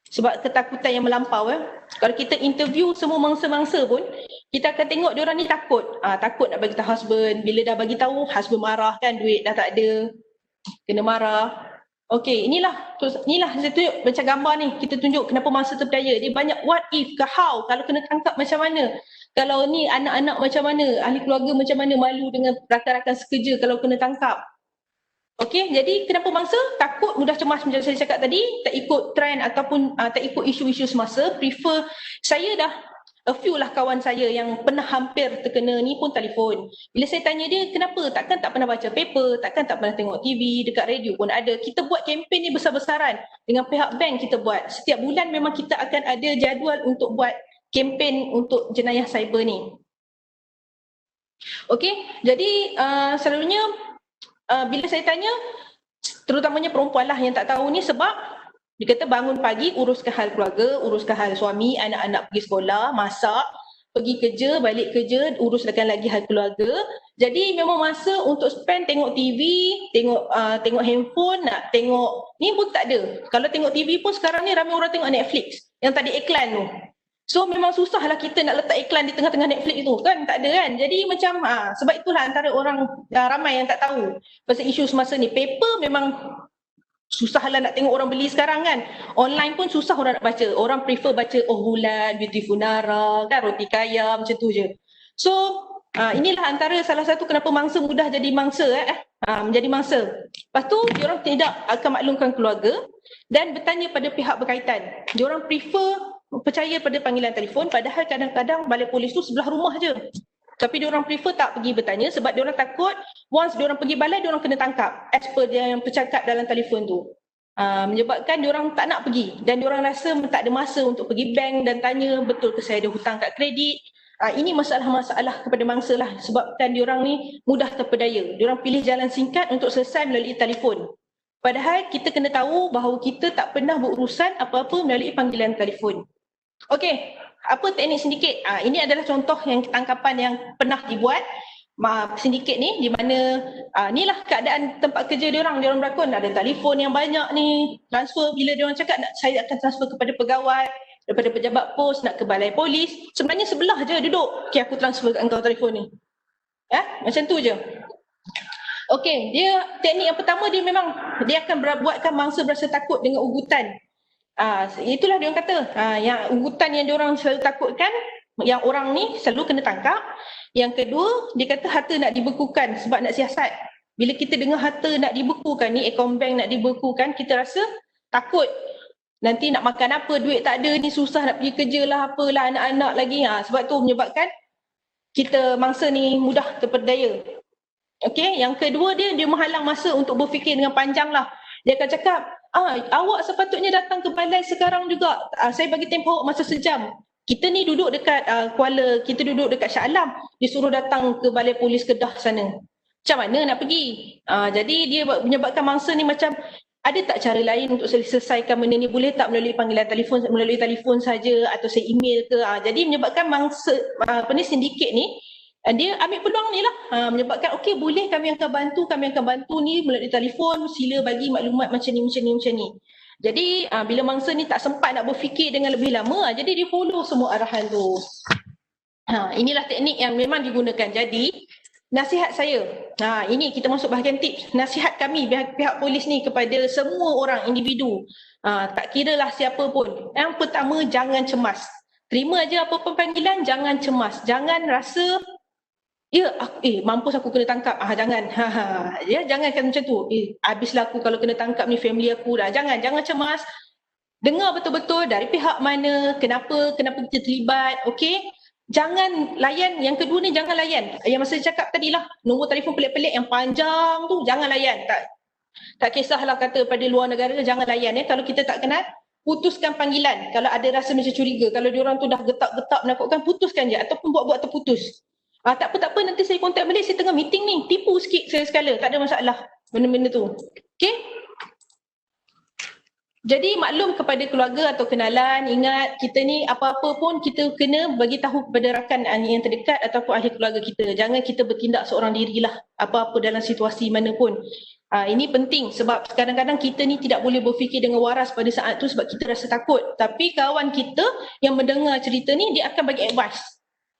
Sebab ketakutan yang melampau. Kalau kita interview semua mangsa-mangsa pun, kita akan tengok diorang ni takut. Takut nak bagi tahu husband. Bila dah bagi tahu, husband marah kan, duit dah tak ada. Kena marah. Okey, inilah saya tunjuk macam gambar ni. Kita tunjuk kenapa mangsa terpedaya. Dia banyak what if ke how, kalau kena tangkap macam mana. Kalau ni anak-anak macam mana, ahli keluarga macam mana, malu dengan rakan-rakan sekerja kalau kena tangkap. Okey, jadi kenapa mangsa takut, mudah cemas macam saya cakap tadi, tak ikut trend ataupun tak ikut isu-isu semasa, prefer. Saya dah a few lah kawan saya yang pernah hampir terkena ni pun telefon. Bila saya tanya dia kenapa, takkan tak pernah baca paper, takkan tak pernah tengok TV, dekat radio pun ada. Kita buat kempen ni besar-besaran dengan pihak bank kita buat. Setiap bulan memang kita akan ada jadual untuk buat kempen untuk jenayah cyber ni. Okey, jadi selalunya bila saya tanya, terutamanya perempuan lah yang tak tahu ni, sebab dia kata bangun pagi uruskan hal keluarga, uruskan hal suami, anak-anak pergi sekolah, masak, pergi kerja, balik kerja, uruskan lagi hal keluarga. Jadi memang masa untuk spend tengok TV, tengok handphone, nak tengok ni pun tak ada. Kalau tengok TV pun sekarang ni ramai orang tengok Netflix yang tadi iklan tu. So memang susah lah kita nak letak iklan di tengah-tengah Netflix tu kan, tak ada kan. Jadi macam sebab itulah antara orang ramai yang tak tahu pasal isu semasa ni. Paper memang susah lah nak tengok orang beli sekarang kan. Online pun susah orang nak baca. Orang prefer baca Oh Bulan, Beautiful Nara, kan, Roti Kaya, macam tu je. So inilah antara salah satu kenapa mangsa mudah jadi mangsa menjadi mangsa. Lepas tu diorang tidak akan maklumkan keluarga dan bertanya pada pihak berkaitan. Diorang prefer percaya pada panggilan telefon, padahal kadang-kadang balai polis tu sebelah rumah je. Tapi diorang prefer tak pergi bertanya sebab diorang takut once diorang pergi balai, diorang kena tangkap as per dia yang bercakap dalam telefon tu. Menyebabkan diorang tak nak pergi dan diorang rasa tak ada masa untuk pergi bank dan tanya betul ke saya ada hutang kat kredit. Ini masalah-masalah kepada mangsa lah, sebabkan diorang ni mudah terpedaya. Diorang pilih jalan singkat untuk selesai melalui telefon. Padahal kita kena tahu bahawa kita tak pernah berurusan apa-apa melalui panggilan telefon. Okey, apa teknik sindiket? Ini adalah contoh yang tangkapan yang pernah dibuat sindiket ni, di mana inilah keadaan tempat kerja diorang berlakon. Ada telefon yang banyak ni, transfer bila diorang cakap saya akan transfer kepada pegawai, daripada pejabat pos nak ke balai polis, sebenarnya sebelah je duduk. Okey, aku transfer kat engkau telefon ni. Macam tu je. Okey, teknik yang pertama dia akan buatkan mangsa berasa takut dengan ugutan. Itulah dia orang kata, yang ugutan yang diorang selalu takutkan, yang orang ni selalu kena tangkap. Yang kedua, dia kata harta nak dibekukan sebab nak siasat. Bila kita dengar harta nak dibekukan ni, akaun bank nak dibekukan, kita rasa takut. Nanti nak makan apa, duit tak ada ni, susah nak pergi kerja lah, apalah, anak-anak lagi. Sebab tu menyebabkan kita mangsa ni mudah terpedaya. Okey, yang kedua dia menghalang masa untuk berfikir dengan panjang lah. Dia akan cakap, awak sepatutnya datang ke balai sekarang juga. Saya bagi tempoh awak masa sejam. Kita ni duduk dekat Kuala, kita duduk dekat Shah Alam. Disuruh datang ke balai polis Kedah sana. Macam mana nak pergi? Jadi dia menyebabkan mangsa ni macam, ada tak cara lain untuk selesaikan benda ni? Boleh tak melalui panggilan telefon, melalui telefon saja atau saya email ke? Jadi menyebabkan mangsa, sindiket ni, dia ambil peluang ni lah, menyebabkan okey boleh kami akan bantu ni melalui telefon, sila bagi maklumat macam ni. Jadi bila mangsa ni tak sempat nak berfikir dengan lebih lama, jadi dia follow semua arahan tu. Inilah teknik yang memang digunakan. Jadi nasihat saya, ini kita masuk bahagian tips. Nasihat kami pihak polis ni kepada semua orang individu, tak kiralah siapa pun. Yang pertama, jangan cemas. Terima aja apa-apa panggilan, jangan cemas. Jangan rasa, mampus aku kena tangkap. Jangan. Jangan kata macam tu. Habislah aku kalau kena tangkap ni, family aku dah. Jangan cemas. Dengar betul-betul dari pihak mana, kenapa kita terlibat, okey? Jangan layan, yang kedua ni jangan layan. Yang masa cakap tadi lah, nombor telefon pelik-pelik yang panjang tu, jangan layan. Tak kisahlah kata pada luar negara, jangan layan. Kalau kita tak kenal, putuskan panggilan. Kalau ada rasa macam curiga, kalau diorang tu dah getak-getak menakutkan, putuskan je ataupun buat-buat terputus. Tak apa, nanti saya kontak balik, saya tengah meeting ni. Tipu sikit saya sekala, tak ada masalah benda-benda tu. Okey? Jadi maklum kepada keluarga atau kenalan, ingat kita ni apa-apa pun kita kena bagi tahu kepada rakan yang terdekat ataupun ahli keluarga kita. Jangan kita bertindak seorang dirilah apa-apa dalam situasi mana pun. Ini penting sebab kadang-kadang kita ni tidak boleh berfikir dengan waras pada saat tu sebab kita rasa takut. Tapi kawan kita yang mendengar cerita ni, dia akan bagi advice.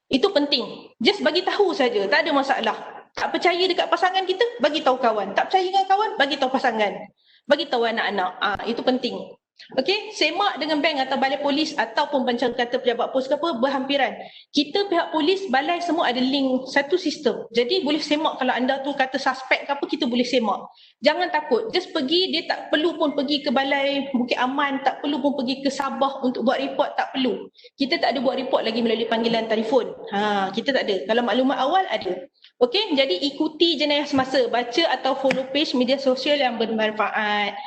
Itu penting. Just bagi tahu saja, tak ada masalah. Tak percaya dekat pasangan kita, bagi tahu kawan. Tak percaya dengan kawan, bagi tahu pasangan. Bagi tahu anak-anak. Itu penting. Okey, semak dengan bank atau balai polis ataupun macam kata pejabat pos ke apa, berhampiran. Kita pihak polis, balai semua ada link satu sistem. Jadi boleh semak kalau anda tu kata suspek ke apa, kita boleh semak. Jangan takut, just pergi, dia tak perlu pun pergi ke balai Bukit Aman, tak perlu pun pergi ke Sabah untuk buat report, tak perlu. Kita tak ada buat report lagi melalui panggilan telefon. Kita tak ada. Kalau maklumat awal ada. Okey, jadi ikuti jenayah semasa, baca atau follow page media sosial yang bermanfaat.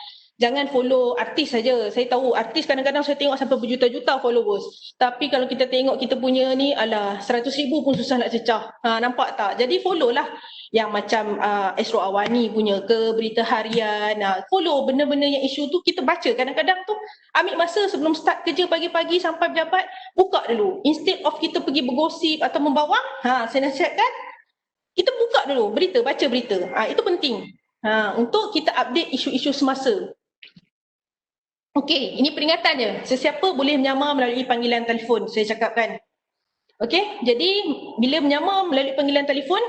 Jangan follow artis saja. Saya tahu artis kadang-kadang saya tengok sampai berjuta-juta followers. Tapi kalau kita tengok kita punya ni, 100,000 pun susah nak cecah. Nampak tak? Jadi follow lah yang macam Esro Awani punya ke, Berita Harian. Follow benda-benda yang isu tu kita baca. Kadang-kadang tu ambil masa sebelum start kerja pagi-pagi sampai pejabat, buka dulu. Instead of kita pergi bergosip atau membawang, saya nasihatkan kita buka dulu berita, baca berita. Itu penting. Untuk kita update isu-isu semasa. Okey, ini peringatannya. Sesiapa boleh menyamar melalui panggilan telefon, saya cakapkan. Okey, jadi bila menyamar melalui panggilan telefon,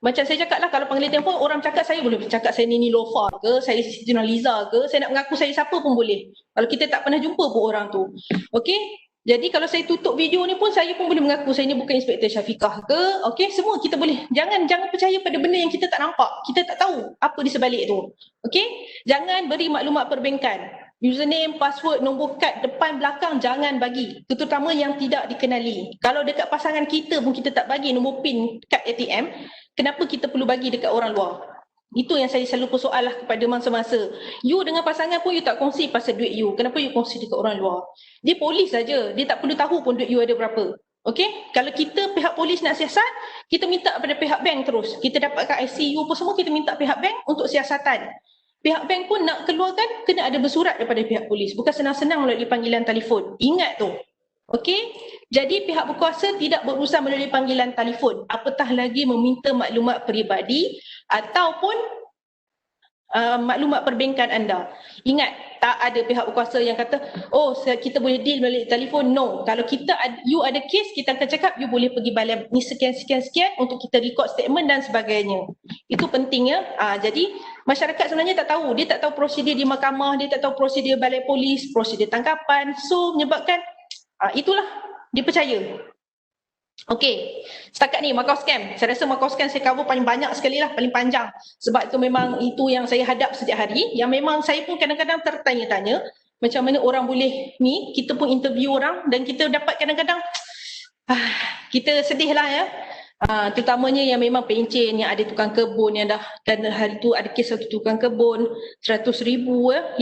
macam saya cakap lah, kalau panggilan telefon, orang cakap saya boleh cakap saya Nini Lofa ke, saya Siti Nurhaliza ke, saya nak mengaku saya siapa pun boleh. Kalau kita tak pernah jumpa pun orang tu. Okey, jadi kalau saya tutup video ni pun, saya pun boleh mengaku saya ni bukan Inspektor Syafiqah ke. Okey, semua kita boleh. Jangan percaya pada benda yang kita tak nampak. Kita tak tahu apa di sebalik tu. Okey, jangan beri maklumat perbankan. Username, password, nombor kad depan belakang jangan bagi. Terutama yang tidak dikenali. Kalau dekat pasangan kita pun kita tak bagi nombor PIN kad ATM, kenapa kita perlu bagi dekat orang luar? Itu yang saya selalu persoal lah kepada masa-masa. You dengan pasangan pun you tak kongsi pasal duit you. Kenapa you kongsi dekat orang luar? Dia polis saja. Dia tak perlu tahu pun duit you ada berapa. Okey? Kalau kita pihak polis nak siasat, kita minta pada pihak bank terus. Kita dapatkan IC you apa semua, kita minta pihak bank untuk siasatan. Pihak bank pun nak keluarkan, kena ada bersurat daripada pihak polis. Bukan senang-senang melalui panggilan telefon. Ingat tu. Okey? Jadi pihak berkuasa tidak berurusan melalui panggilan telefon. Apatah lagi meminta maklumat peribadi ataupun maklumat perbankan anda. Ingat, tak ada pihak berkuasa yang kata, kita boleh deal melalui telefon. No. Kalau you ada kes, kita akan cakap you boleh pergi balai ni sekian untuk kita record statement dan sebagainya. Itu pentingnya. Jadi masyarakat sebenarnya tak tahu. Dia tak tahu prosedur di mahkamah, dia tak tahu prosedur balai polis, prosedur tangkapan. So menyebabkan itulah dia percaya. Okey, setakat ni Makau Scam. Saya rasa Makau Scam saya cover paling banyak sekali lah, paling panjang. Sebab itu memang itu yang saya hadap setiap hari. Yang memang saya pun kadang-kadang tertanya-tanya macam mana orang boleh ni, kita pun interview orang dan kita dapat kadang-kadang kita sedih lah ya. Terutamanya yang memang pencen, yang ada tukang kebun yang dah, dan hari tu ada kes satu tukang kebun 100,000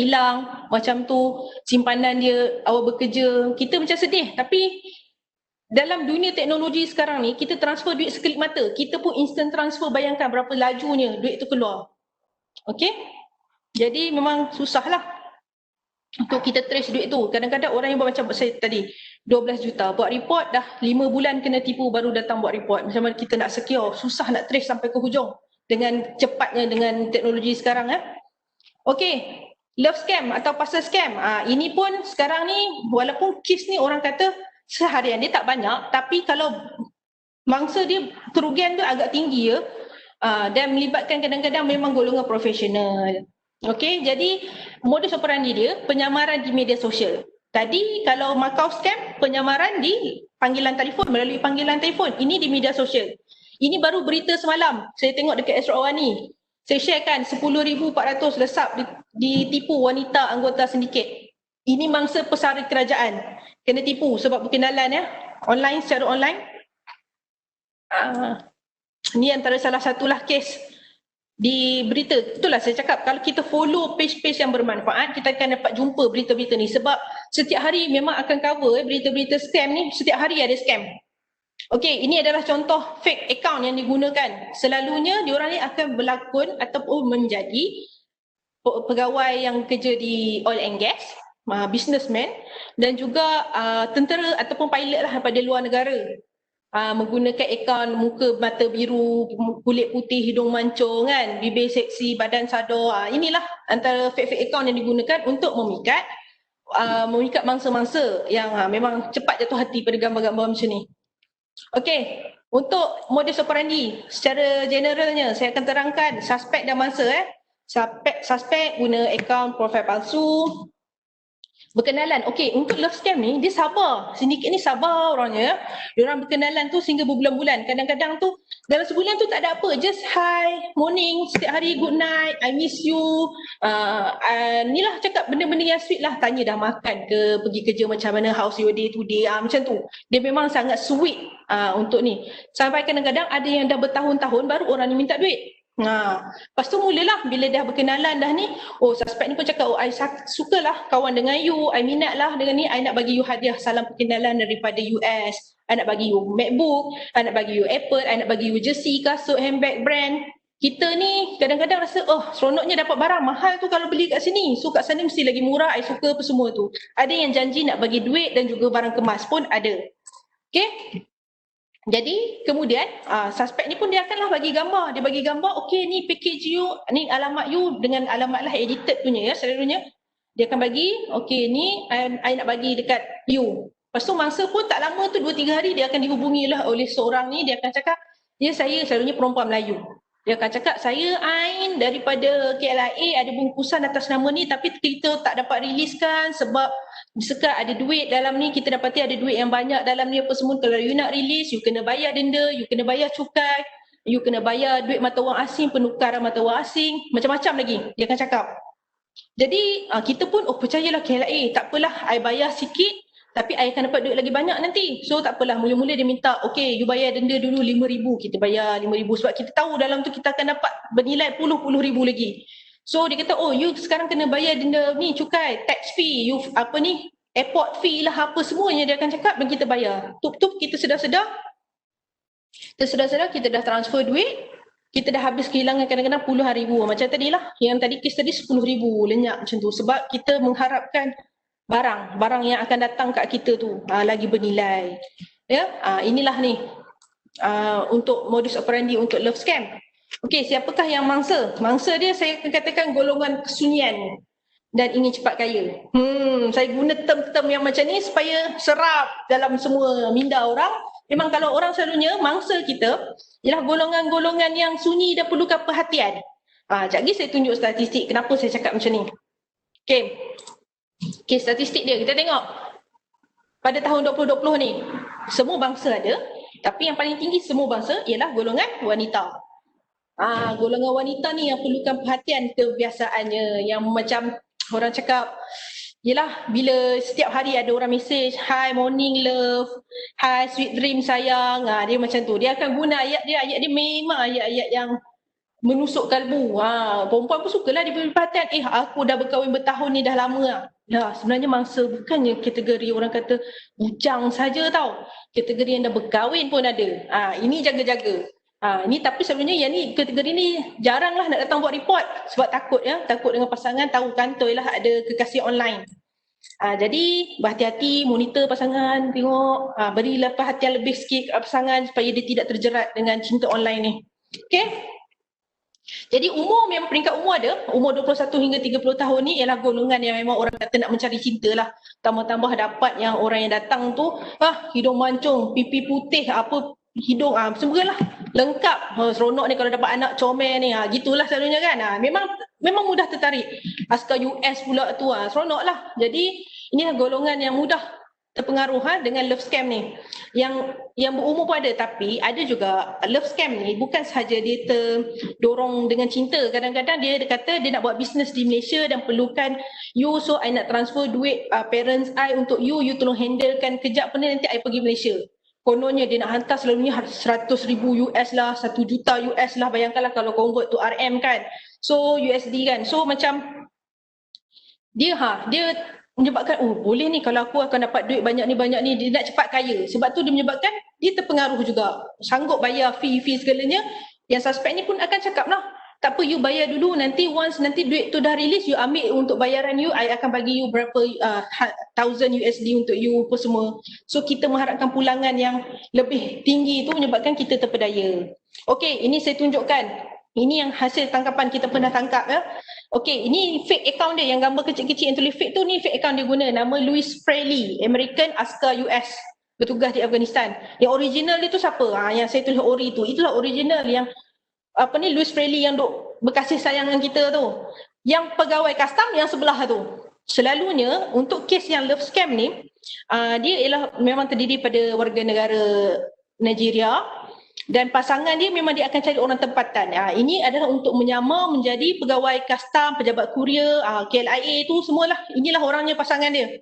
hilang macam tu, simpanan dia awal bekerja. Kita macam sedih, tapi dalam dunia teknologi sekarang ni, kita transfer duit sekelip mata. Kita pun instant transfer, bayangkan berapa lajunya duit tu keluar. Okey? Jadi memang susah lah untuk kita trace duit tu. Kadang-kadang orang yang buat macam saya tadi, 12 juta, buat report dah 5 bulan kena tipu baru datang buat report. Macam mana kita nak secure, susah nak trace sampai ke hujung dengan cepatnya dengan teknologi sekarang. Okey, love scam atau pasal scam. Ini pun sekarang ni, walaupun kes ni orang kata seharian dia tak banyak, tapi kalau mangsa dia kerugian tu agak tinggi ya. Dan melibatkan kadang-kadang memang golongan profesional. Okey, jadi modus operandi dia penyamaran di media sosial. Tadi kalau Macau scam, penyamaran di panggilan telefon, melalui panggilan telefon. Ini di media sosial. Ini baru berita semalam. Saya tengok dekat Astro Awani. Saya sharekan 10,400 lesap ditipu wanita anggota sindiket. Ini mangsa pesara kerajaan. Kena tipu sebab berkenalan ya. Online, secara online. Ni antara salah satulah kes di berita. Itulah saya cakap, kalau kita follow page-page yang bermanfaat, kita akan dapat jumpa berita-berita ni. Sebab setiap hari memang akan cover berita-berita scam ni, setiap hari ada scam. Okey, ini adalah contoh fake account yang digunakan. Selalunya diorang ni akan berlakon ataupun menjadi pegawai yang kerja di oil and gas, businessman, dan juga tentera ataupun pilot lah daripada luar negara. Menggunakan akaun muka mata biru, kulit putih, hidung mancung kan, bibir seksi, badan sadar. Inilah antara fake account yang digunakan untuk memikat mangsa-mangsa yang memang cepat jatuh hati pada gambar-gambar macam ni. Okey, untuk modus operandi secara generalnya saya akan terangkan suspek dan mangsa. Suspek guna akaun profil palsu, berkenalan. Okey, untuk love scam ni dia sabar. Sindiket ni sabar orangnya. Diorang berkenalan tu sehingga berbulan-bulan. Kadang-kadang tu dalam sebulan tu tak ada apa, just hi, morning, setiap hari good night, I miss you. Ni lah cakap benda-benda yang sweet lah. Tanya dah makan ke, pergi kerja macam mana, how's your day today, macam tu. Dia memang sangat sweet untuk ni. Sampai kadang-kadang ada yang dah bertahun-tahun baru orang ni minta duit. Lepas tu mulalah bila dah berkenalan dah ni, suspek ni pun cakap, I sukalah kawan dengan you, I minat lah dengan ni, I nak bagi you hadiah salam perkenalan daripada US, I nak bagi you MacBook, I nak bagi you Apple, I nak bagi you jersey, kasut, handbag, brand. Kita ni kadang-kadang rasa, seronoknya dapat barang mahal tu kalau beli kat sini, so kat sana mesti lagi murah, I suka apa semua tu. Ada yang janji nak bagi duit dan juga barang kemas pun ada. Okay? Jadi kemudian suspek ni pun dia akanlah bagi gambar. Dia bagi gambar, okey ni package you, ni alamat you dengan alamat lah edited punya ya selalunya. Dia akan bagi, okey ni I nak bagi dekat you. Lepas tu mangsa pun tak lama tu 2-3 hari dia akan dihubungi lah oleh seorang ni. Dia akan cakap, ya saya selalunya perempuan Melayu. Dia akan cakap, saya Ain daripada KLIA ada bungkusan atas nama ni tapi kita tak dapat riliskan sebab sekat ada duit dalam ni, kita dapati ada duit yang banyak dalam ni apa semua. Kalau you nak release, you kena bayar denda, you kena bayar cukai, you kena bayar duit mata wang asing, penukaran mata wang asing, macam-macam lagi dia akan cakap. Jadi kita pun percayalah KLIA, tak apalah I bayar sikit tapi I akan dapat duit lagi banyak nanti. So tak apalah, mula-mula dia minta, okay you bayar denda dulu 5,000, kita bayar 5,000 sebab kita tahu dalam tu kita akan dapat bernilai puluh ribu lagi. So dia kata, you sekarang kena bayar denda ni, cukai, tax fee, you airport fee lah apa semuanya dia akan cakap dan kita bayar. Tup-tup kita sedar-sedar, kita dah transfer duit, kita dah habis kehilangan kadang-kadang puluhan ribu. Macam tadi lah, yang tadi kes tadi 10,000 lenyap macam tu. Sebab kita mengharapkan barang yang akan datang kat kita tu lagi bernilai. Ya, inilah ni untuk modus operandi untuk love scam. Okey, siapakah yang mangsa? Mangsa dia saya akan katakan golongan kesunyian dan ingin cepat kaya. Saya guna term-term yang macam ni supaya serap dalam semua minda orang. Memang kalau orang selalunya mangsa kita ialah golongan-golongan yang sunyi dan perlukan perhatian. Sekejap lagi saya tunjuk statistik kenapa saya cakap macam ni. Okey, statistik dia kita tengok. Pada tahun 2020 ni, semua bangsa ada, tapi yang paling tinggi semua bangsa ialah golongan wanita. Golongan wanita ni yang perlukan perhatian kebiasaannya, yang macam orang cakap, yelah bila setiap hari ada orang mesej, hi morning love, hi sweet dream sayang, dia macam tu. Dia akan guna ayat dia memang ayat-ayat yang menusuk kalbu. Perempuan pun sukalah diberi perhatian. Aku dah berkahwin bertahun ni dah lama lah. Sebenarnya mangsa bukannya kategori orang kata bujang saja tau. Kategori yang dah berkahwin pun ada. Ini jaga-jaga. Ini tapi sebenarnya yang ni kategori ni jaranglah nak datang buat report sebab takut ya, takut dengan pasangan tahu kantoi lah ada kekasih online. Jadi berhati-hati, monitor pasangan, tengok, berilah perhatian lebih sikit kepada pasangan supaya dia tidak terjerat dengan cinta online ni. Okey? Jadi umur memang peringkat umur ada, umur 21 hingga 30 tahun ni ialah golongan yang memang orang kata nak mencari cinta lah. Tambah-tambah dapat yang orang yang datang tu, hidung mancung, pipi putih, apa hidung, semogalah lengkap. Seronok ni kalau dapat anak comel ni, gitulah selalunya kan. Memang mudah tertarik. Askar US pula tu, seronok lah. Jadi inilah golongan yang mudah terpengaruh dengan love scam ni. Yang berumur pun ada, tapi ada juga love scam ni bukan sahaja dia terdorong dengan cinta. Kadang-kadang dia kata dia nak buat bisnes di Malaysia dan perlukan you, so I nak transfer duit parents I untuk you tolong handlekan kejap ni, nanti I pergi Malaysia. Kononnya dia nak hantar selalunya 100,000 US lah, 1 juta US lah, bayangkanlah kalau convert to RM kan. So USD kan. So macam dia menyebabkan boleh ni kalau aku akan dapat duit banyak ni, dia nak cepat kaya. Sebab tu dia menyebabkan dia terpengaruh juga. Sanggup bayar fee segalanya. Yang suspek ni pun akan cakap lah, tak apa, you bayar dulu, nanti once nanti duit tu dah release, you ambil untuk bayaran you, I akan bagi you berapa thousand USD untuk you apa semua. So kita mengharapkan pulangan yang lebih tinggi tu menyebabkan kita terpedaya. Okey, ini saya tunjukkan. Ini yang hasil tangkapan kita pernah tangkap ya. Okey, ini fake account dia, yang gambar kecil-kecil yang tulis fake tu, ni fake account dia guna. Nama Louis Frehley, American Askar US, bertugas di Afghanistan. Yang original dia tu siapa? Yang saya tulis ori tu, itulah original yang Louis Frehley yang duk berkasih sayang dengan kita tu. Yang pegawai custom yang sebelah tu. Selalunya untuk kes yang love scam ni, dia ialah memang terdiri pada warga negara Nigeria dan pasangan dia memang dia akan cari orang tempatan. Ini adalah untuk menyamar menjadi pegawai custom, pejabat kurier, KLIA tu semualah. Inilah orangnya, pasangan dia.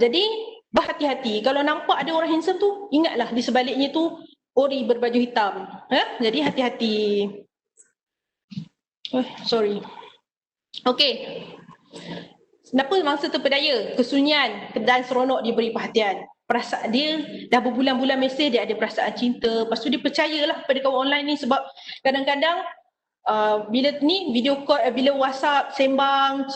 Jadi berhati-hati. Kalau nampak ada orang handsome tu, ingatlah di sebaliknya tu ori berbaju hitam. Jadi hati-hati. Sorry. Okey. Kenapa mangsa terpedaya? Kesunyian dan seronok diberi perhatian. Perasaan dia dah berbulan-bulan mesej, dia ada perasaan cinta. Lepas tu dia percayalah pada kawan online ni sebab kadang-kadang bila ni video call, bila WhatsApp sembang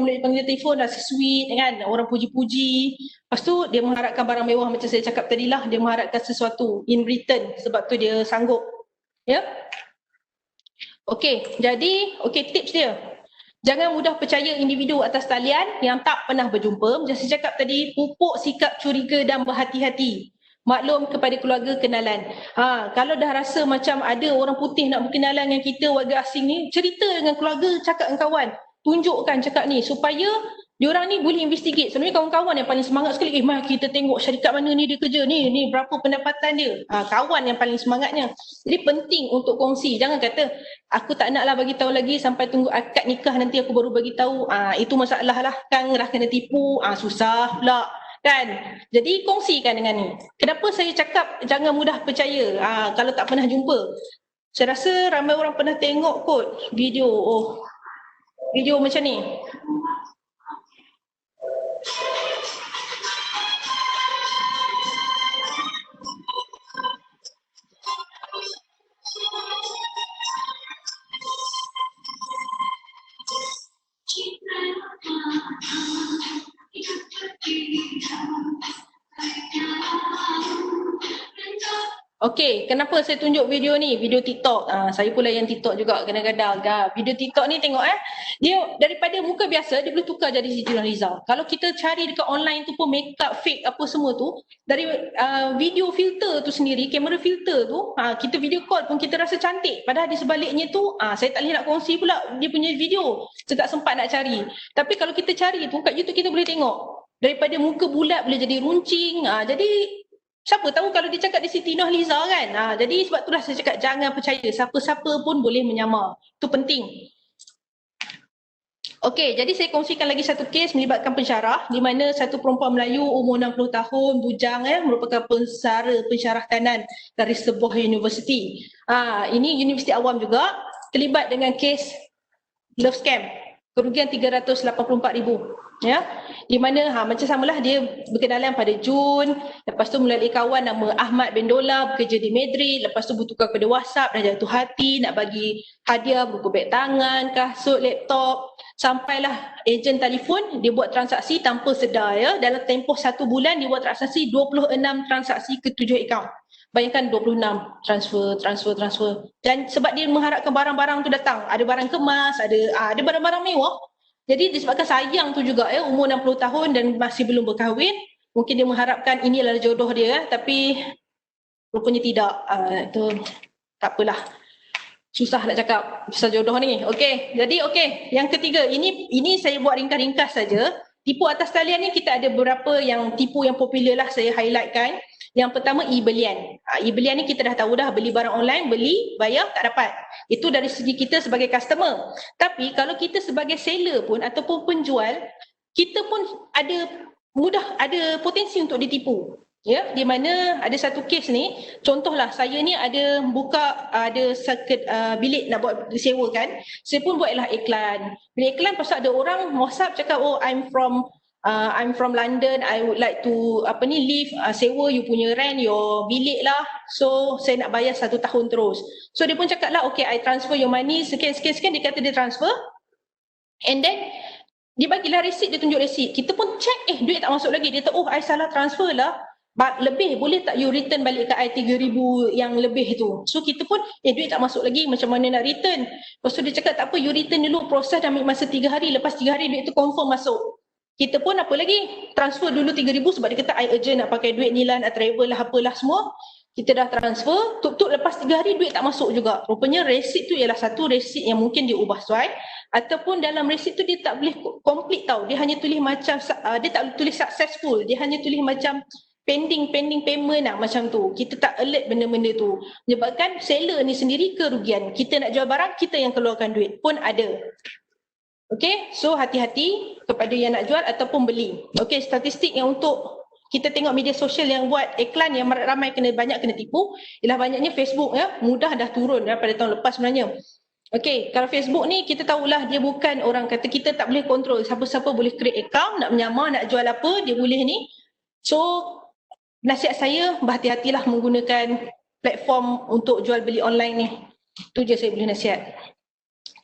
melalui panggilan telefon dah sweet kan, orang puji-puji. Lepas tu dia mengharapkan barang mewah macam saya cakap tadi lah, dia mengharapkan sesuatu in return, sebab tu dia sanggup. Ya. Okey, jadi tips dia. Jangan mudah percaya individu atas talian yang tak pernah berjumpa. Macam saya cakap tadi, pupuk sikap curiga dan berhati-hati. Maklum kepada keluarga kenalan. Kalau dah rasa macam ada orang putih nak berkenalan dengan kita, warga asing ni, cerita dengan keluarga, cakap dengan kawan. Tunjukkan cakap ni supaya diorang ni boleh investigate. Sebenarnya kawan-kawan yang paling semangat sekali, mari kita tengok syarikat mana ni dia kerja ni berapa pendapatan dia. Kawan yang paling semangatnya. Jadi penting untuk kongsi. Jangan kata aku tak naklah bagi tahu lagi sampai tunggu akad nikah nanti aku baru bagi tahu. Itu masalah lah kan, dah kena tipu. Susah pula kan. Jadi kongsikan dengan ni. Kenapa saya cakap jangan mudah percaya kalau tak pernah jumpa? Saya rasa ramai orang pernah tengok kot video video macam ni. Okey, kenapa saya tunjuk video ni? Video TikTok. Saya pula yang TikTok juga kadang-kadang. Video TikTok ni tengok dia daripada muka biasa dia boleh tukar jadi Siti Nurhaliza. Kalau kita cari dekat online tu pun make up fake apa semua tu, dari video filter tu sendiri, kamera filter tu, kita video call pun kita rasa cantik. Padahal di sebaliknya tu, saya tak boleh nak kongsi pula dia punya video. Saya tak sempat nak cari. Tapi kalau kita cari tu kat YouTube kita boleh tengok. Daripada muka bulat boleh jadi runcing. Jadi siapa tahu kalau dia cakap di Siti Nurhaliza kan. Jadi sebab itulah saya cakap jangan percaya. Siapa-siapa pun boleh menyamar. Itu penting. Okey, jadi saya kongsikan lagi satu kes melibatkan pensyarah di mana satu perempuan Melayu umur 60 tahun, bujang merupakan pensyarah kanan dari sebuah universiti. Ini universiti awam juga, terlibat dengan kes love scam. Kerugian RM384,000. Ya, di mana macam samalah dia berkenalan pada Jun, lepas tu melalui kawan nama Ahmad bin Dola, bekerja di Madrid, lepas tu bertukar pada WhatsApp, dah jatuh hati nak bagi hadiah berupa beg tangan, kasut, laptop, sampailah ejen telefon dia buat transaksi tanpa sedar ya. Dalam tempoh 1 bulan dia buat transaksi 26 transaksi ke 7 akaun. Bayangkan 26 transfer. Dan sebab dia mengharapkan barang-barang tu datang, ada barang kemas, ada barang-barang mewah. Jadi disebabkan sayang tu juga umur 60 tahun dan masih belum berkahwin, mungkin dia mengharapkan ini adalah jodoh dia tapi Rupanya tidak. Itu tak apalah. Susah nak cakap pasal jodoh ni. Okey, jadi okey. Yang ketiga, ini saya buat ringkas-ringkas saja. Tipu atas talian ni kita ada beberapa yang tipu yang popular lah saya highlightkan. Yang pertama e-belian. E-belian ni kita dah tahu dah, beli barang online, beli, bayar, tak dapat. Itu dari segi kita sebagai customer. Tapi kalau kita sebagai seller pun ataupun penjual, kita pun ada potensi untuk ditipu. Ya, di mana ada satu kes ni, contohlah saya ni ada buka ada bilik nak buat sewakan, saya pun buatlah iklan. Bila iklan pasal ada orang WhatsApp cakap, oh I'm from London, I would like to live, sewa you punya rent your bilik lah. So saya nak bayar 1 tahun terus. So dia pun cakap lah, okay I transfer your money, sekian, dia kata dia transfer. And then dia bagilah resit, dia tunjuk resit. Kita pun check, duit tak masuk lagi. Dia tahu, oh I salah transfer lah. Lebih, boleh tak you return balik ke I 3,000 yang lebih tu. So kita pun, duit tak masuk lagi, macam mana nak return. Lepas tu dia cakap, tak apa, you return dulu, proses dah ambil masa 3 hari. Lepas 3 hari duit tu confirm masuk. Kita pun apa lagi, transfer dulu 3,000 sebab dia kata I urgent nak pakai duit ni lah, nak travel lah, apalah semua. Kita dah transfer, tuk-tuk lepas 3 hari duit tak masuk juga. Rupanya resit tu ialah satu resit yang mungkin dia ubah swipe, ataupun dalam resit tu dia tak boleh complete tau. Dia hanya tulis macam, dia tak tulis successful, dia hanya tulis macam pending payment lah macam tu. Kita tak alert benda-benda tu. Menyebabkan seller ni sendiri kerugian. Kita nak jual barang, kita yang keluarkan duit pun ada. Okay, so hati-hati kepada yang nak jual ataupun beli. Okay, statistik yang untuk kita tengok media sosial yang buat iklan yang ramai banyak kena tipu, ialah banyaknya Facebook ya, mudah dah turun daripada tahun lepas sebenarnya. Okay, kalau Facebook ni kita tahulah dia bukan, orang kata kita tak boleh kontrol siapa-siapa boleh create account, nak menyamar, nak jual apa, dia boleh ni. So nasihat saya, berhati-hatilah menggunakan platform untuk jual beli online ni. Itu je saya boleh nasihat.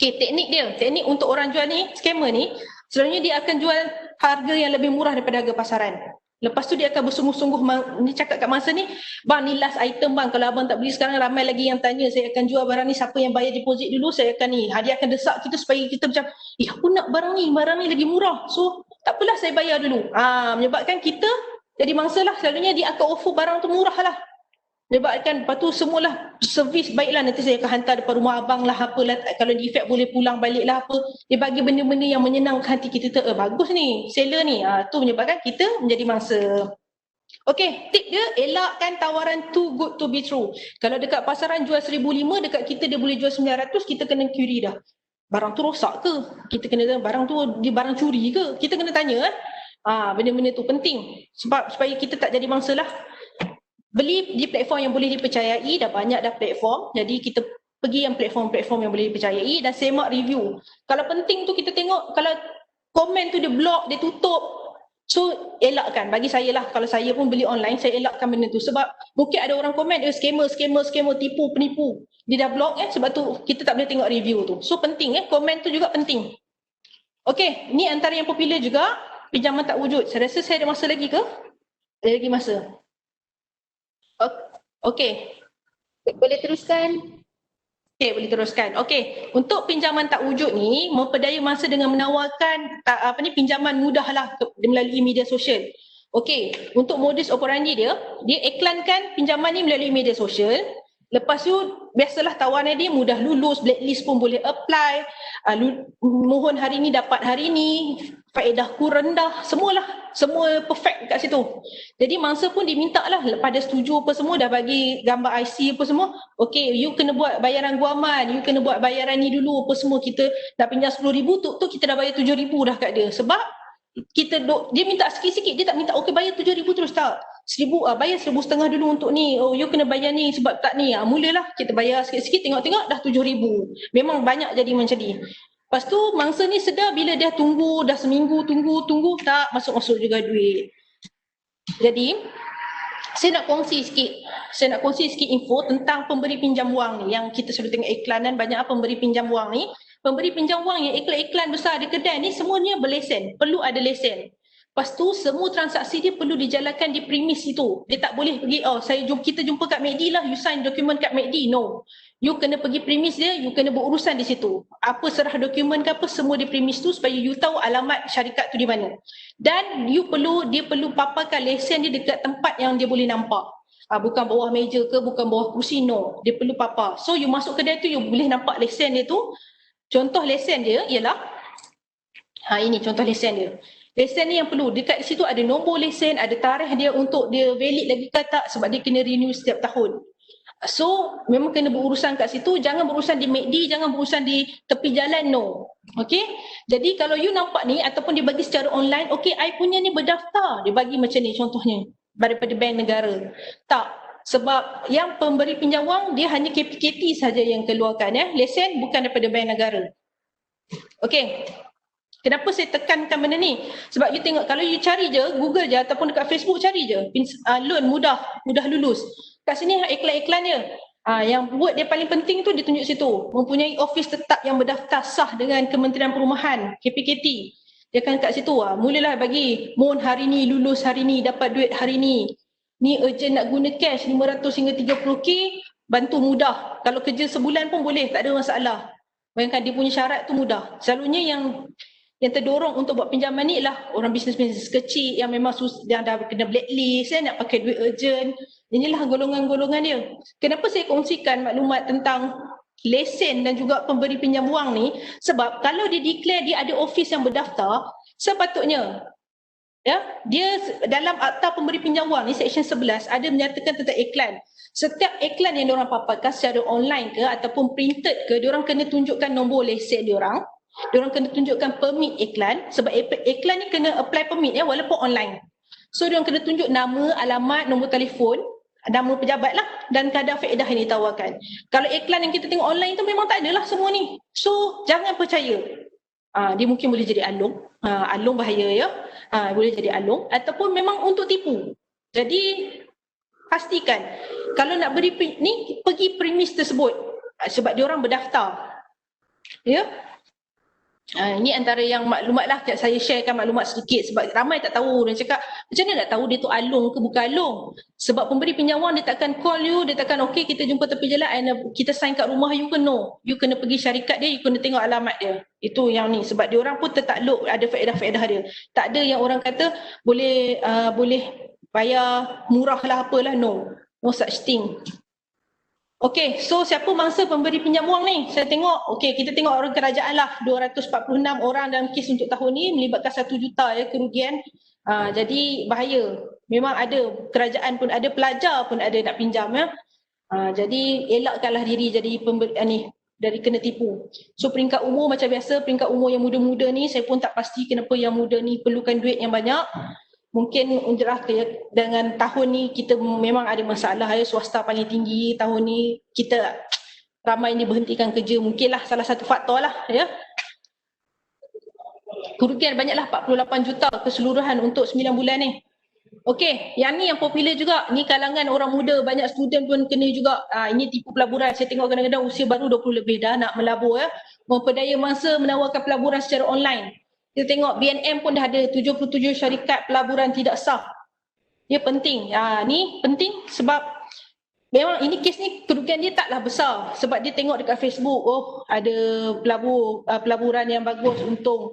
Okay, teknik untuk orang jual ni, scammer ni, sebenarnya dia akan jual harga yang lebih murah daripada harga pasaran. Lepas tu dia akan bersungguh-sungguh, ni cakap kat masa ni, bang ni last item bang, kalau abang tak beli sekarang ramai lagi yang tanya, saya akan jual barang ni, siapa yang bayar deposit dulu, saya akan ni. Dia akan desak kita supaya kita macam, aku nak barang ni lagi murah. So, tak apalah saya bayar dulu. Menyebabkan kita jadi mangsa lah, selalunya dia akan offer barang tu murah lah. Menyebabkan lepas tu semualah servis baiklah, nanti saya akan hantar depan rumah abang lah, apalah, kalau defect boleh pulang balik lah apa. Dia bagi benda-benda yang menyenangkan hati kita tu, bagus ni, seller ni. Tu menyebabkan kita menjadi mangsa. Okay, tip dia, elakkan tawaran too good to be true. Kalau dekat pasaran jual 1,500, dekat kita dia boleh jual 900, kita kena query dah. Barang tu rosak ke? Kita kena tanya, barang tu dia barang curi ke? Kita kena tanya benda-benda tu penting. Sebab supaya kita tak jadi mangsa lah. Beli di platform yang boleh dipercayai, dah banyak dah platform. Jadi kita pergi yang platform-platform yang boleh dipercayai dan semak review. Kalau penting tu kita tengok, kalau komen tu dia block, dia tutup. So elakkan, bagi saya lah, kalau saya pun beli online, saya elakkan benda tu. Sebab mungkin ada orang komen, scammer, tipu, penipu. Dia dah block sebab tu kita tak boleh tengok review tu. So penting komen tu juga penting. Okay, ni antara yang popular juga, pinjaman tak wujud. Saya rasa saya ada masa lagi ke? Ada lagi masa? Okay. Boleh teruskan? Okay, boleh teruskan. Okay, untuk pinjaman tak wujud ni, memperdaya mangsa dengan menawarkan pinjaman mudah lah melalui media sosial. Okay, untuk modus operandi dia iklankan pinjaman ni melalui media sosial. Lepas tu, biasalah tawaran dia mudah lulus, blacklist pun boleh apply, mohon hari ni dapat hari ni, faedahku rendah, semualah, semua perfect kat situ. Jadi mangsa pun diminta lah, pada setuju apa semua, dah bagi gambar IC apa semua, okay, you kena buat bayaran guaman, you kena buat bayaran ni dulu, apa semua, kita dah pinjam 10,000, tu kita dah bayar 7,000 dah kat dia. Sebab dia minta sikit-sikit, dia tak minta, okay bayar 7,000 terus tak. 1,000, bayar 1,500 dulu untuk ni, oh you kena bayar ni sebab tak ni, mulalah kita bayar sikit-sikit, tengok-tengok dah 7,000. Memang banyak jadi macam ni. Lepas tu mangsa ni sedar bila dia tunggu, dah seminggu tunggu, tak masuk-masuk juga duit. Jadi saya nak kongsi sikit info tentang pemberi pinjam wang ni, yang kita sudah tengok iklanan banyak pemberi pinjam wang ni. Pemberi pinjam wang yang iklan-iklan besar di kedai ni semuanya berlesen, perlu ada lesen. Lepas tu semua transaksi dia perlu dijalankan di premis itu. Dia tak boleh pergi, kita jumpa kat MACD lah, you sign dokumen kat MACD. No. You kena pergi premis dia, you kena berurusan di situ. Apa serah dokumen ke apa, semua di premis tu supaya you tahu alamat syarikat tu di mana. Dan dia perlu paparkan lesen dia dekat tempat yang dia boleh nampak. bukan bawah meja ke, bukan bawah kursi, no. Dia perlu papan. So you masuk kedai tu, you boleh nampak lesen dia tu. Contoh lesen dia ialah, ini contoh lesen dia. Lesen ni yang perlu, dekat situ ada nombor lesen, ada tarikh dia untuk dia valid lagi ke tak, sebab dia kena renew setiap tahun. So memang kena berurusan kat situ, jangan berurusan di MACD, jangan berurusan di tepi jalan, no. Okay, jadi kalau you nampak ni ataupun dia bagi secara online, okay, I punya ni berdaftar, dia bagi macam ni contohnya daripada bank negara. Tak, sebab yang pemberi pinjam wang dia hanya KPKT saja yang keluarkan, lesen bukan daripada bank negara. Okay, kenapa saya tekankan benda ni? Sebab you tengok, kalau you cari je, Google je ataupun dekat Facebook cari je, loan mudah lulus. Kat sini iklan-iklan dia. Yang buat dia paling penting tu dia tunjuk situ. Mempunyai office tetap yang berdaftar sah dengan Kementerian Perumahan, KPKT. Dia akan kat situ. Mulalah bagi mohon hari ni, lulus hari ni, dapat duit hari ni. Ni urgent nak guna cash 500 hingga 30k, bantu mudah. Kalau kerja sebulan pun boleh, tak ada masalah. Bayangkan dia punya syarat tu mudah. Selalunya yang terdorong untuk buat pinjaman ni ialah orang bisnes-bisnes kecil yang memang yang dah kena blacklist, nak pakai duit urgent. Inilah golongan-golongan dia. Kenapa saya kongsikan maklumat tentang lesen dan juga pemberi pinjam wang ni? Sebab kalau dia declare dia ada office yang berdaftar, sepatutnya dia dalam akta pemberi pinjam wang ni section 11 ada menyatakan tentang iklan. Setiap iklan yang diorang paparkan secara online ke ataupun printed ke, diorang kena tunjukkan nombor lesen diorang. Diorang kena tunjukkan permit iklan, sebab iklan ni kena apply permit walaupun online. So diorang kena tunjuk nama, alamat, nombor telefon, nama pejabat lah, dan kadar faedah yang ditawarkan. Kalau iklan yang kita tengok online tu memang tak adalah semua ni. So jangan percaya. Dia mungkin boleh jadi alung. Alung bahaya boleh jadi alung ataupun memang untuk tipu. Jadi pastikan kalau nak beri ni, pergi premis tersebut sebab diorang berdaftar. Ini antara yang maklumat lah, saya sharekan maklumat sedikit sebab ramai tak tahu. Dia cakap macam mana nak tahu dia tu alung ke bukan alung? Sebab pemberi pinjam wang dia takkan call you, dia takkan okay kita jumpa tepi jalan and kita sign kat rumah you ke, no. You kena pergi syarikat dia, you kena tengok alamat dia. Itu yang ni, sebab dia orang pun tertakluk ada faedah-faedah dia. Tak ada yang orang kata boleh bayar murah lah apalah, no. No such thing. Okay, so siapa mangsa pemberi pinjam wang ni? Saya tengok, okay, kita tengok orang kerajaan lah, 246 orang dalam kes untuk tahun ni, melibatkan 1 juta kerugian. Jadi bahaya. Memang ada, kerajaan pun ada, pelajar pun ada nak pinjam. Jadi elakkanlah diri jadi dari kena tipu. So peringkat umur macam biasa, peringkat umur yang muda-muda ni, saya pun tak pasti kenapa yang muda ni perlukan duit yang banyak. Mungkin dengan tahun ni kita memang ada masalah, swasta paling tinggi tahun ni, kita ramai ni berhentikan kerja, mungkinlah salah satu faktor lah. Kerugian banyaklah, 48 juta keseluruhan untuk 9 bulan ni. Okey, yang ni yang popular juga, ni kalangan orang muda, banyak student pun kena juga. Ini tipu pelaburan, saya tengok kadang-kadang usia baru 20 lebih dah nak melabur. Memperdaya mangsa menawarkan pelaburan secara online. Kita tengok BNM pun dah ada 77 syarikat pelaburan tidak sah. Dia penting. Ni penting sebab memang ini kes ni kerugian dia taklah besar. Sebab dia tengok dekat Facebook, ada pelaburan yang bagus, untung.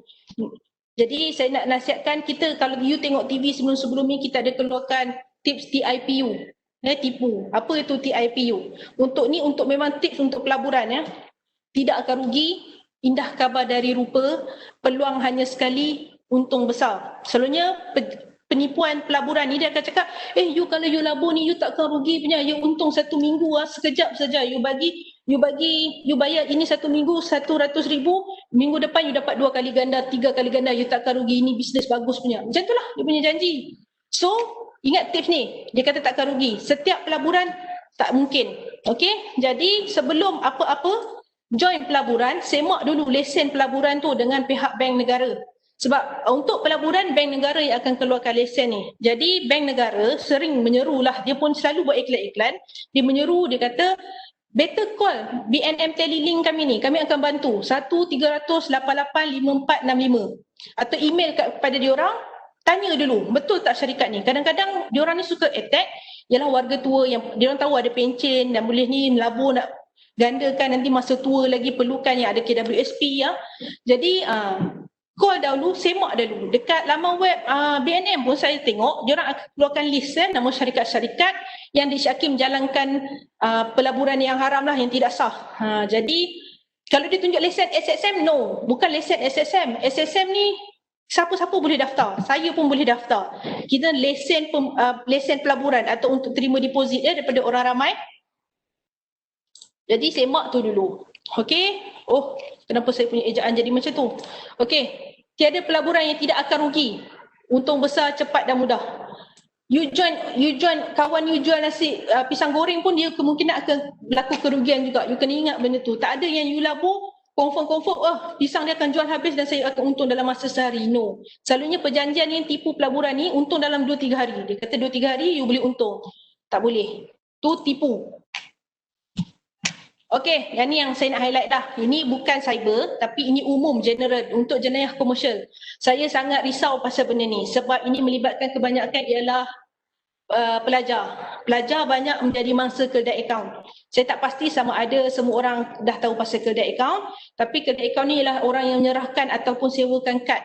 Jadi saya nak nasihatkan kita, kalau you tengok TV sebelum-sebelum ni, kita ada keluarkan tips TIPU. Tipu. Apa itu TIPU? Untuk memang tips untuk pelaburan. Tidak akan rugi. Indah khabar dari rupa, peluang hanya sekali, untung besar. Selalunya penipuan pelaburan ni dia akan cakap, you kalau you labur ni you takkan rugi punya, you untung 1 minggu sekejap saja you bayar ini 1 minggu 100,000, minggu depan you dapat 2 kali ganda, 3 kali ganda, you takkan rugi, ini bisnes bagus punya. Macam itulah dia punya janji. So ingat tips ni, dia kata takkan rugi. Setiap pelaburan tak mungkin. Okay, jadi sebelum apa-apa join pelaburan, semak dulu lesen pelaburan tu dengan pihak bank negara. Sebab untuk pelaburan, bank negara yang akan keluarkan lesen ni. Jadi bank negara sering menyerulah, dia pun selalu buat iklan-iklan. Dia menyeru, dia kata, better call BNM Telelink kami ni, kami akan bantu 1-300-88-5465. Atau email kepada diorang, tanya dulu, betul tak syarikat ni? Kadang-kadang diorang ni suka attack, ialah warga tua yang diorang tahu ada pencen dan boleh ni melabur nak gandakan nanti masa tua lagi, perlukan yang ada KWSP. Jadi call dahulu, semak dahulu. Dekat laman web BNM pun saya tengok, diorang akan keluarkan list nama syarikat-syarikat yang disyakim menjalankan pelaburan yang haram lah, yang tidak sah. Jadi kalau dia tunjuk lesen SSM, no, bukan lesen SSM. SSM ni siapa-siapa boleh daftar, saya pun boleh daftar. Kita lesen pelaburan atau untuk terima deposit daripada orang ramai. Jadi semak tu dulu. Okey. Oh, kenapa saya punya ejaan jadi macam tu? Okey. Tiada pelaburan yang tidak akan rugi. Untung besar, cepat dan mudah. You join kawan you jual nasi pisang goreng pun dia kemungkinan akan berlaku kerugian juga. You kena ingat benda tu. Tak ada yang you labur confirm pisang dia akan jual habis dan saya akan untung dalam masa sehari. No. Selalunya perjanjian yang tipu pelaburan ni untung dalam 2-3 hari. Dia kata 2-3 hari you boleh untung. Tak boleh. Tu tipu. Okey, yang ni yang saya nak highlight dah. Ini bukan cyber tapi ini umum, general untuk jenayah komersial. Saya sangat risau pasal benda ni sebab ini melibatkan kebanyakan ialah pelajar. Pelajar banyak menjadi mangsa kedai akaun. Saya tak pasti sama ada semua orang dah tahu pasal kedai akaun, tapi kedai akaun ni ialah orang yang menyerahkan ataupun sewakan kad.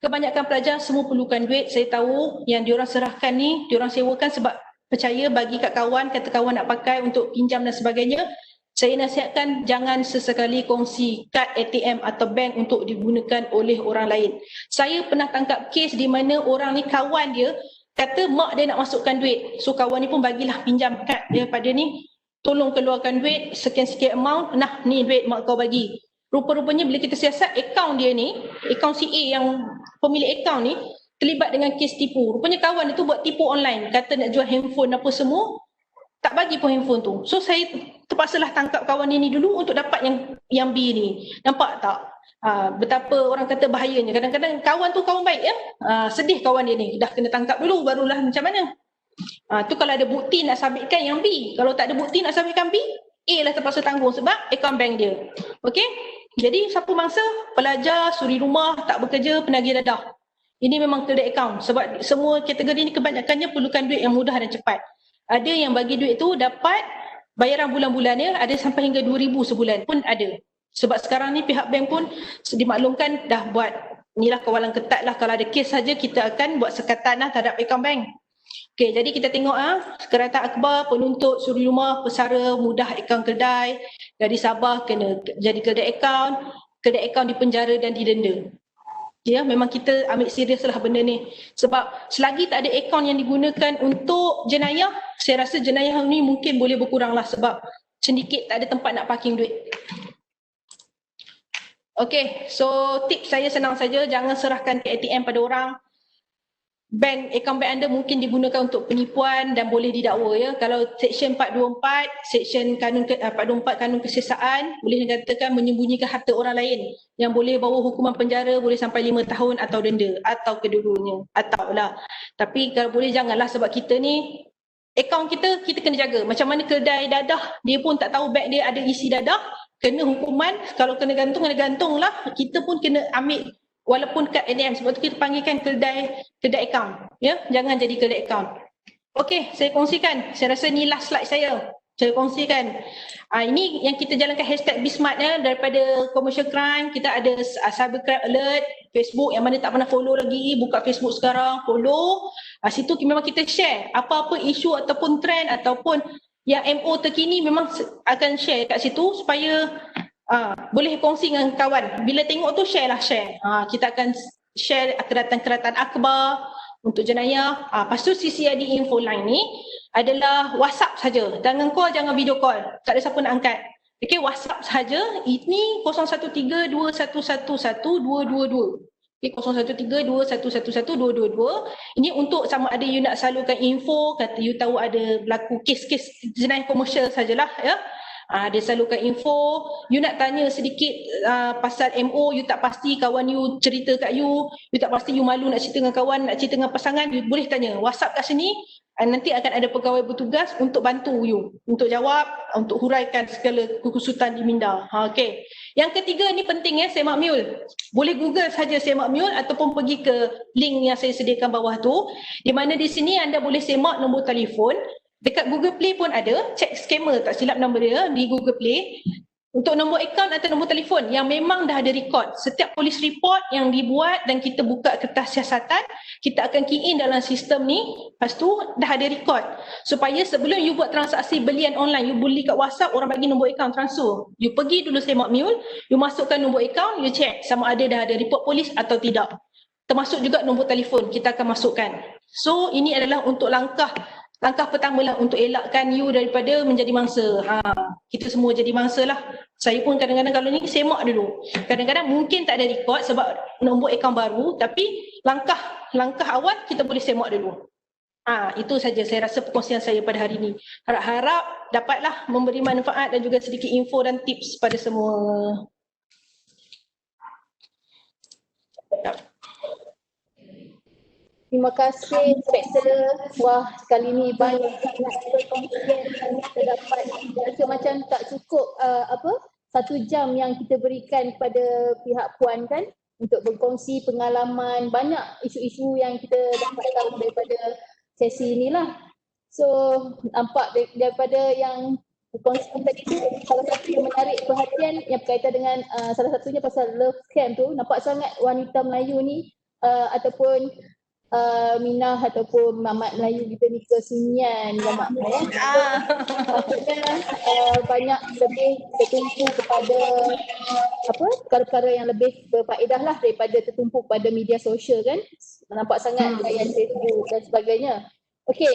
Kebanyakan pelajar semua perlukan duit. Saya tahu yang diorang serahkan ni, diorang sewakan sebab percaya bagi kat kawan, kata kawan nak pakai untuk pinjam dan sebagainya. Saya nasihatkan jangan sesekali kongsi kad ATM atau bank untuk digunakan oleh orang lain. Saya pernah tangkap kes di mana orang ni kawan dia kata mak dia nak masukkan duit. So kawan ni pun bagilah pinjam kad dia pada ni. Tolong keluarkan duit sekian-sekian amount. Nah ni duit mak kau bagi. Rupa-rupanya bila kita siasat akaun dia ni, akaun si A yang pemilik akaun ni terlibat dengan kes tipu. Rupanya kawan dia tu buat tipu online. Kata nak jual handphone apa semua. Tak bagi pun handphone tu. So saya terpaksalah tangkap kawan ini dulu untuk dapat yang B ni. Nampak tak? Betapa orang kata bahayanya. Kadang-kadang kawan tu kawan baik ya. Sedih kawan dia ni. Dah kena tangkap dulu barulah macam mana. Tu kalau ada bukti nak sabitkan yang B. Kalau tak ada bukti nak sabitkan B, A lah terpaksa tanggung sebab akaun bank dia. Okey? Jadi siapa mangsa? Pelajar, suri rumah, tak bekerja, penagih dadah. Ini memang kedai akaun. Sebab semua kategori ni kebanyakannya perlukan duit yang mudah dan cepat. Ada yang bagi duit tu dapat bayaran bulan-bulannya, ada sampai hingga 2,000 sebulan pun ada. Sebab sekarang ni pihak bank pun dimaklumkan dah buat inilah kawalan ketat lah. Kalau ada kes saja kita akan buat sekatan lah terhadap akaun bank. Okey, jadi kita tengok Kereta Akhbar, penuntut, suri rumah, pesara, mudah akaun kedai, dari Sabah kena jadi kedai akaun dipenjara dan didenda. Ya, memang kita ambil serius lah benda ni. Sebab selagi tak ada akaun yang digunakan untuk jenayah, saya rasa jenayah ni mungkin boleh berkurang lah sebab sedikit tak ada tempat nak parking duit. Okay, so tips saya senang saja, jangan serahkan ke ATM pada orang. Akaun bank anda mungkin digunakan untuk penipuan dan boleh didakwa ya. Kalau Seksyen 424, Seksyen 424 Kanun Kesiasaan boleh dikatakan menyembunyikan harta orang lain yang boleh bawa hukuman penjara boleh sampai 5 tahun atau denda atau kedua-duanya atau lah. Tapi kalau boleh janganlah sebab kita ni akaun kita kena jaga. Macam mana kedai dadah dia pun tak tahu beg dia ada isi dadah, kena hukuman. Kalau kena gantung lah. Kita pun kena ambil walaupun kad ATM, sebab tu kita panggilkan kedai akaun. Ya, jangan jadi kedai akaun. Okey, saya kongsikan. Saya rasa ni last slide saya. Saya kongsikan. Ini yang kita jalankan hashtag BSmart ya, daripada commercial crime. Kita ada cybercrime alert, Facebook yang mana tak pernah follow lagi, buka Facebook sekarang, follow. Situ memang kita share apa-apa isu ataupun trend ataupun yang MO terkini memang akan share kat situ supaya boleh kongsi dengan kawan. Bila tengok tu share. Kita akan share keratan-keratan akhbar untuk jenayah. Lepas tu CCID info line ni adalah WhatsApp saja. Jangan call, jangan video call. Tak ada siapa nak angkat. Okey, WhatsApp saja. Ini 0132111222. Okay, 0132111222. Ini untuk sama ada you nak salurkan info, kata you tahu ada berlaku kes-kes jenayah komersial sajalah ya. Dia salurkan info, you nak tanya sedikit pasal MO, you tak pasti kawan you cerita kat you tak pasti you malu nak cerita dengan kawan, nak cerita dengan pasangan, you boleh tanya, WhatsApp kat sini, nanti akan ada pegawai bertugas untuk bantu you, untuk jawab, untuk huraikan segala kekusutan di minda. Okay. Yang ketiga ni penting ya, Semak Miul. Boleh Google saja Semak Miul ataupun pergi ke link yang saya sediakan bawah tu, di mana di sini anda boleh semak nombor telefon. Dekat Google Play pun ada, check scammer tak silap nama dia di Google Play. Untuk nombor akaun atau nombor telefon yang memang dah ada rekod. Setiap polis report yang dibuat dan kita buka kertas siasatan, kita akan key in dalam sistem ni, lepas tu dah ada rekod. Supaya sebelum you buat transaksi belian online, you beli kat WhatsApp, orang bagi nombor akaun transfer. You pergi dulu semak mule, you masukkan nombor akaun, you check sama ada dah ada report polis atau tidak. Termasuk juga nombor telefon kita akan masukkan. So ini adalah untuk langkah pertama lah untuk elakkan you daripada menjadi mangsa. Kita semua jadi mangsa lah. Saya pun kadang-kadang kalau ni semak dulu. Kadang-kadang mungkin tak ada rekod sebab nombor akaun baru, tapi langkah awal kita boleh semak dulu. Itu saja saya rasa perkongsian saya pada hari ini. Harap-harap dapatlah memberi manfaat dan juga sedikit info dan tips pada semua. Terima kasih Inspektor. Wah, kali ni banyak sangat perkongsian yang kita dapat. Rasa macam tak cukup 1 jam yang kita berikan kepada pihak Puan kan untuk berkongsi pengalaman, banyak isu-isu yang kita dapat tahu daripada sesi inilah. So nampak daripada yang berkongsi tadi tu, salah satu yang menarik perhatian yang berkaitan dengan salah satunya pasal love scam tu, nampak sangat wanita Melayu ni ataupun Minah ataupun Mamat Melayu kita ni kesunyian Mamat ya. Maksudnya banyak lebih tertumpu kepada perkara-perkara yang lebih berfaedah lah daripada tertumpu pada media sosial kan. Nampak sangat layan Facebook dan sebagainya. Okey,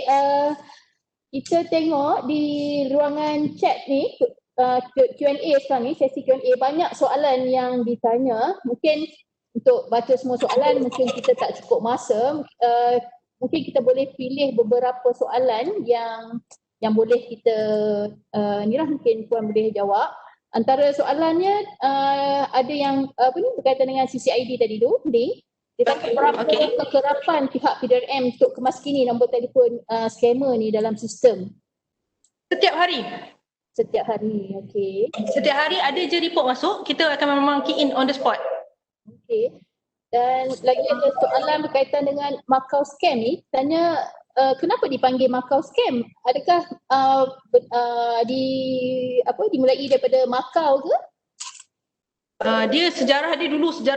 kita tengok di ruangan chat ni Q&A sekarang ni, sesi Q&A, banyak soalan yang ditanya. Mungkin untuk baca semua soalan mungkin kita tak cukup masa. Mungkin kita boleh pilih beberapa soalan yang boleh kita inilah mungkin Puan boleh jawab. Antara soalannya ada yang berkaitan dengan CCID tadi tu, Dia tanya berapa kekerapan pihak PDRM untuk kemaskini nombor telefon scammer ni dalam sistem? Setiap hari. Setiap hari, okey. Setiap hari ada je report masuk, kita akan memang key in on the spot. Okey. Dan lagi ada soalan berkaitan dengan Macau scam ni, tanya kenapa dipanggil Macau scam? Adakah dimulai daripada Macau ke? Dia sejarah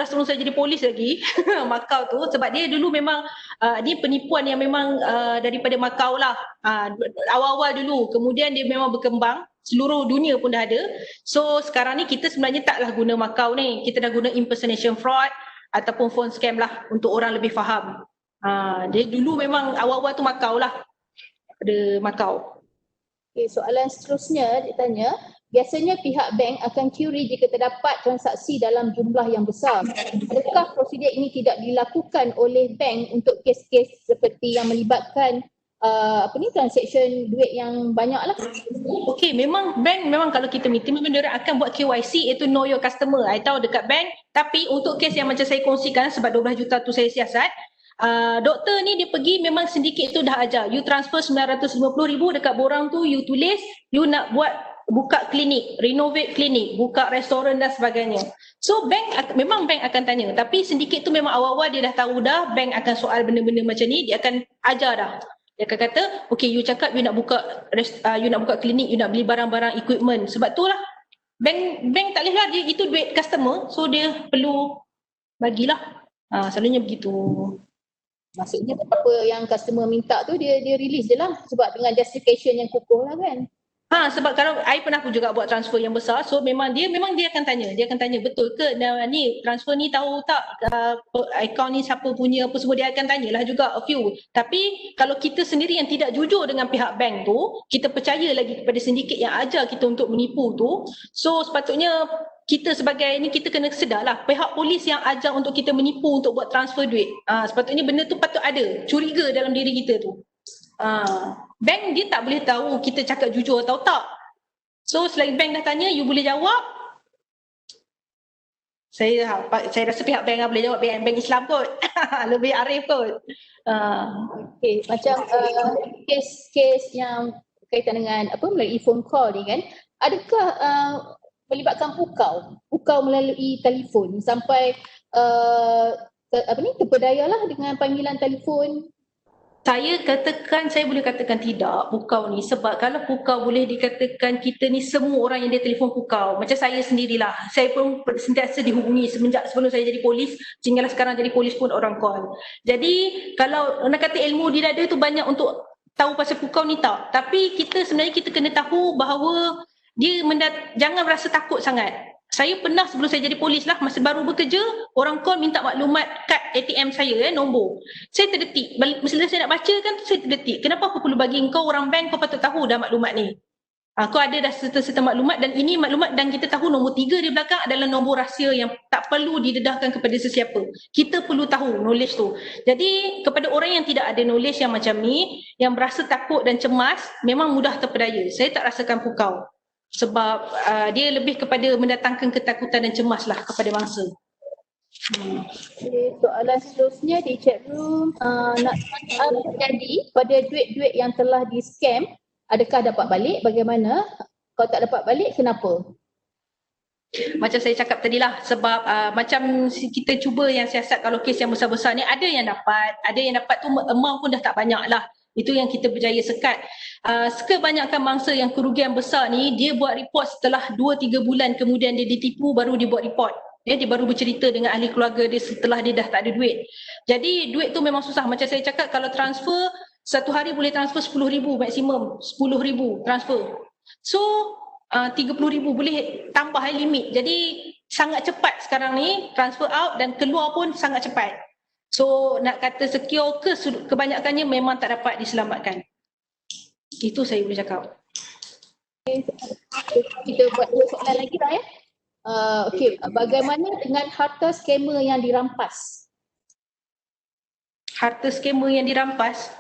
sebelum saya jadi polis lagi Macau tu, sebab dia dulu memang dia penipuan yang memang daripada Macau lah, awal-awal dulu, kemudian dia memang berkembang, seluruh dunia pun dah ada. So sekarang ni kita sebenarnya taklah guna Macau ni, kita dah guna impersonation fraud ataupun phone scam lah untuk orang lebih faham. Dia dulu memang awal-awal tu Macau lah, pada Macau. Okay, soalan seterusnya dia tanya, biasanya pihak bank akan curi jika terdapat transaksi dalam jumlah yang besar. Adakah prosedur ini tidak dilakukan oleh bank untuk kes-kes seperti yang melibatkan transaction duit yang banyak lah? Okey, memang bank memang kalau kita meeting memang dia akan buat KYC, iaitu know your customer. I tahu dekat bank, tapi untuk kes yang macam saya kongsikan sebab 12 juta tu saya siasat, doktor ni dia pergi memang sindiket tu dah ajar, you transfer 950,000 dekat borang tu, you tulis you nak buka klinik, renovate klinik, buka restoran dan sebagainya. So memang bank akan tanya, tapi sindiket tu memang awal-awal dia dah tahu dah bank akan soal benda-benda macam ni, dia akan ajar dah. Dia akan kata, okay, you cakap you nak buka klinik, you nak beli barang-barang equipment. Sebab tu lah bank tak boleh lah, dia itu duit customer, so dia perlu bagilah. Selalunya begitu. Maksudnya apa yang customer minta tu dia release je lah, sebab dengan justification yang kukuh lah kan. Sebab kalau I pernah pun juga buat transfer yang besar, so memang dia akan tanya betul ke ni transfer ni tahu tak akaun ni siapa punya apa semua, dia akan tanyalah juga a few. Tapi kalau kita sendiri yang tidak jujur dengan pihak bank tu, kita percaya lagi kepada sindiket yang ajar kita untuk menipu tu, so sepatutnya kita sebagai ni kita kena sedarlah pihak polis yang ajar untuk kita menipu untuk buat transfer duit. Sepatutnya benda tu patut ada curiga dalam diri kita tu. Bank dia tak boleh tahu kita cakap jujur atau tak. So selagi bank dah tanya, you boleh jawab. Saya rasa pihak bank boleh jawab, bank Islam kot. Lebih arif kot. Okay, macam kes-kes yang berkaitan dengan melalui phone call ni kan, adakah melibatkan pukau melalui telefon sampai terpedaya lah dengan panggilan telefon Saya boleh katakan tidak pukau ni, sebab kalau pukau boleh dikatakan kita ni semua orang yang dia telefon pukau. Macam saya sendirilah, saya pun sentiasa dihubungi semenjak sebelum saya jadi polis, sehinggalah sekarang jadi polis pun orang call. Jadi kalau nak kata ilmu di dada tu banyak untuk tahu pasal pukau ni tak, tapi sebenarnya kita kena tahu bahawa dia jangan rasa takut sangat. Saya pernah sebelum saya jadi polis lah, masa baru bekerja, orang call minta maklumat kad ATM saya, nombor. Saya terdetik. Bila saya nak baca kan, saya terdetik. Kenapa aku perlu bagi kau orang bank, kau patut tahu dah maklumat ni. Kau ada dah serta-serta maklumat, dan ini maklumat dan kita tahu nombor 3 di belakang adalah nombor rahsia yang tak perlu didedahkan kepada sesiapa. Kita perlu tahu knowledge tu. Jadi kepada orang yang tidak ada knowledge yang macam ni, yang berasa takut dan cemas, memang mudah terpedaya. Saya tak rasakan pukau. Sebab dia lebih kepada mendatangkan ketakutan dan cemas lah kepada mangsa. Okay, soalan seterusnya di chat room, nak jadi pada duit-duit yang telah di scam, adakah dapat balik? Bagaimana? Kalau tak dapat balik, kenapa? Macam saya cakap tadi lah, sebab macam kita cuba yang siasat, kalau kes yang besar-besar ni ada yang dapat tu amount pun dah tak banyak lah. Itu yang kita berjaya sekat. Kebanyakan mangsa yang kerugian besar ni, dia buat report setelah 2-3 bulan kemudian dia ditipu, baru dia buat report. Dia baru bercerita dengan ahli keluarga dia setelah dia dah tak ada duit. Jadi duit tu memang susah. Macam saya cakap, kalau transfer, satu hari boleh transfer 10,000 maksimum. 10,000 transfer. So 30,000 boleh tambah limit. Jadi sangat cepat sekarang ni transfer out, dan keluar pun sangat cepat. So nak kata secure ke, kebanyakannya memang tak dapat diselamatkan. Itu saya boleh cakap. Kita buat 2 soalan lagi lah ya. Okey, bagaimana dengan harta skamer yang dirampas? Harta skamer yang dirampas,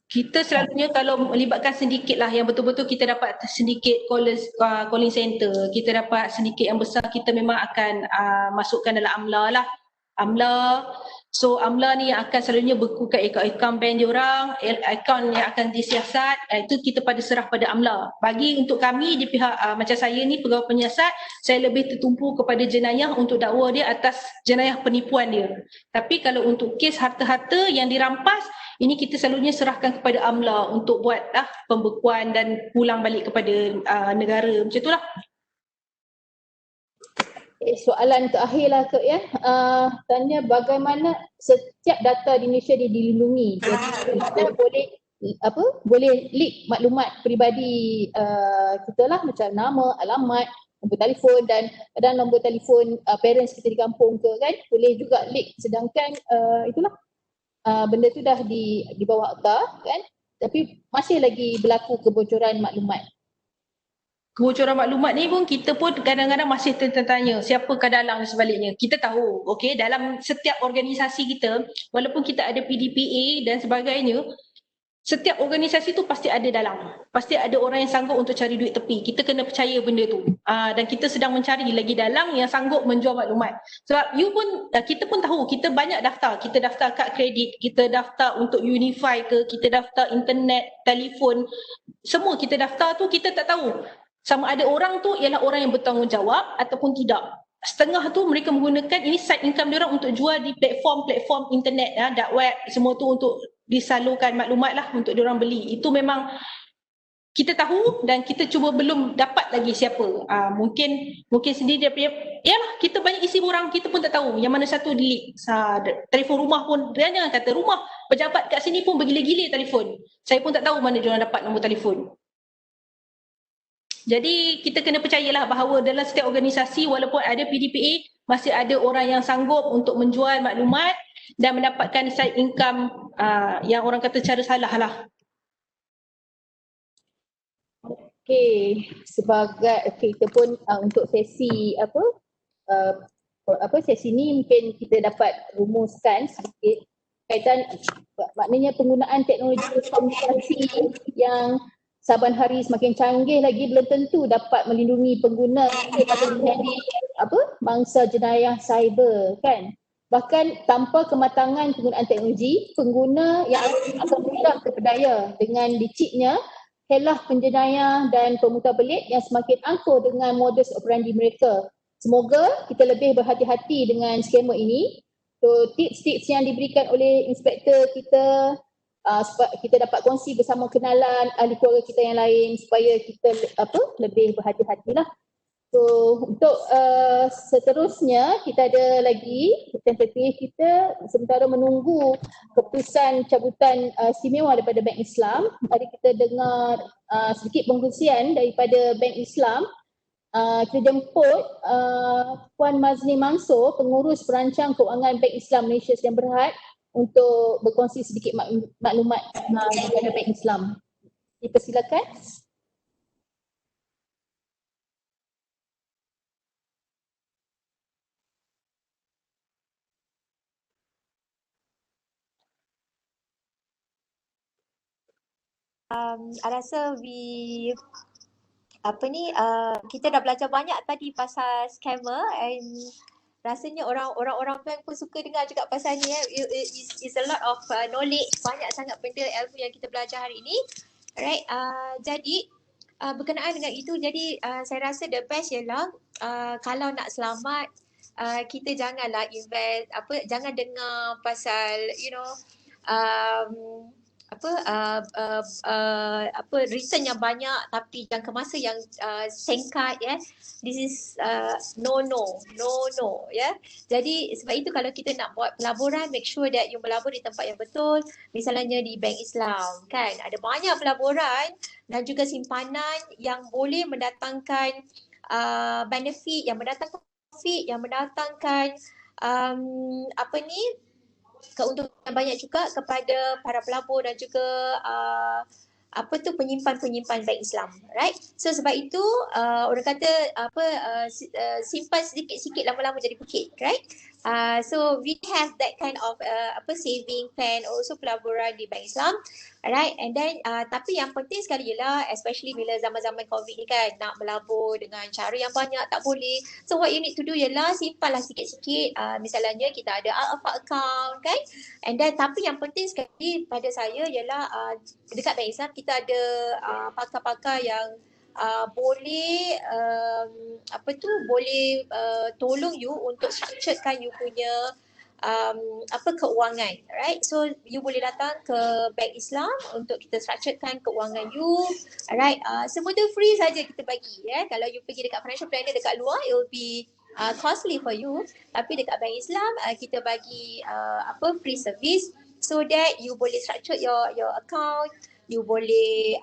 kita selalunya kalau melibatkan sindiket lah, yang betul-betul kita dapat sindiket calling center, kita dapat sindiket yang besar, kita memang akan masukkan dalam AMLA lah. AMLA, so AMLA ni yang akan selalunya bekukan akaun bank diorang, akaun yang akan disiasat, itu kita serah pada AMLA. Bagi untuk kami di pihak macam saya ni pegawai penyiasat, saya lebih tertumpu kepada jenayah untuk dakwa dia atas jenayah penipuan dia. Tapi kalau untuk kes harta-harta yang dirampas, ini kita selalunya serahkan kepada AMLA untuk buat pembekuan dan pulang balik kepada negara, macam itulah. Soalan terakhir lah Kak ya. Tanya bagaimana setiap data di Malaysia dia dilindungi. Jadi kita boleh leak maklumat peribadi kita lah, macam nama, alamat, nombor telefon, dan kadang nombor telefon parents kita di kampung ke kan, boleh juga leak. Sedangkan itulah benda tu dah di bawah akta kan, tapi masih lagi berlaku kebocoran maklumat. Kebocoran maklumat ni pun kita pun kadang-kadang masih tertanya siapakah dalang dan sebaliknya. Kita tahu, okey, dalam setiap organisasi kita, walaupun kita ada PDPA dan sebagainya, setiap organisasi tu pasti ada dalang. Pasti ada orang yang sanggup untuk cari duit tepi. Kita kena percaya benda tu. Dan kita sedang mencari lagi dalang yang sanggup menjual maklumat. Sebab kita pun tahu, kita banyak daftar. Kita daftar kad kredit, kita daftar untuk Unify ke, kita daftar internet, telefon. Semua kita daftar tu, kita tak tahu sama ada orang tu ialah orang yang bertanggungjawab ataupun tidak. Setengah tu mereka menggunakan ini side income diorang untuk jual di platform internet, dark web, semua tu untuk disalurkan maklumat lah untuk diorang beli. Itu memang kita tahu dan kita cuba belum dapat lagi siapa. Mungkin sendiri dia punya, yalah, kita banyak isi borang, kita pun tak tahu yang mana satu delete. Telefon rumah pun, jangan kata rumah, pejabat kat sini pun bergila-gila telefon. Saya pun tak tahu mana diorang dapat nombor telefon. Jadi kita kena percayalah bahawa dalam setiap organisasi walaupun ada PDPA, masih ada orang yang sanggup untuk menjual maklumat dan mendapatkan side income yang orang kata cara salah lah. Okey, kita pun untuk sesi sesi ni mungkin kita dapat rumuskan sedikit kaitan, maknanya penggunaan teknologi komunikasi yang saban hari semakin canggih lagi belum tentu dapat melindungi pengguna atau menjadi mangsa jenayah cyber kan. Bahkan tanpa kematangan penggunaan teknologi, pengguna yang akan mudah terpedaya dengan liciknya helah penjenayah dan pemutar belit yang semakin angkuh dengan modus operandi mereka. Semoga kita lebih berhati-hati dengan skema ini. So tips-tips yang diberikan oleh inspektor kita supaya kita dapat kongsi bersama kenalan ahli keluarga kita yang lain supaya kita lebih berhati-hatilah. So untuk seterusnya kita ada lagi tentatif kita sementara menunggu keputusan cabutan istimewa daripada Bank Islam. Tadi kita dengar sedikit pengkongsian daripada Bank Islam. Kita jemput Puan Mazni Mansor, pengurus perancang keuangan Bank Islam Malaysia Sdn Bhd untuk berkongsi sedikit maklumat daripada Bank Islam. Dipersilakan. I rasa kita dah belajar banyak tadi pasal scammer and rasanya orang-orang bank pun suka dengar juga pasal ni. It's a lot of knowledge, banyak sangat benda ilmu yang kita belajar hari ini. Alright, jadi berkenaan dengan itu, jadi saya rasa the best ialah kalau nak selamat, kita janganlah invest, jangan dengar pasal return yang banyak tapi jangka masa yang singkat ya. This is no ya. Jadi sebab itu kalau kita nak buat pelaburan, make sure that you melabur di tempat yang betul. Misalnya di Bank Islam kan, ada banyak pelaburan dan juga simpanan yang boleh mendatangkan benefit, yang mendatangkan profit, yang mendatangkan keuntungan banyak juga kepada para pelabur dan juga penyimpan-penyimpan bank Islam, right? So sebab itu orang kata simpan sikit-sikit lama-lama jadi bukit, right? So we have that kind of saving plan, also pelaburan di bank Islam, right? And then tapi yang penting sekali ialah, especially bila zaman-zaman COVID ni kan, nak melabur dengan cara yang banyak tak boleh. So what you need to do ialah simpanlah sikit-sikit. Misalnya kita ada Al-Afa account kan, and then tapi yang penting sekali pada saya ialah dekat bank Islam kita ada pakar-pakar yang boleh tolong you untuk structurekan you punya keuangan, right? So you boleh datang ke Bank Islam untuk kita structurekan keuangan you, right? Semua tu free saja kita bagi ya. Kalau you pergi dekat financial planner dekat luar, it will be costly for you, tapi dekat Bank Islam kita bagi free service so that you boleh structure your account. You boleh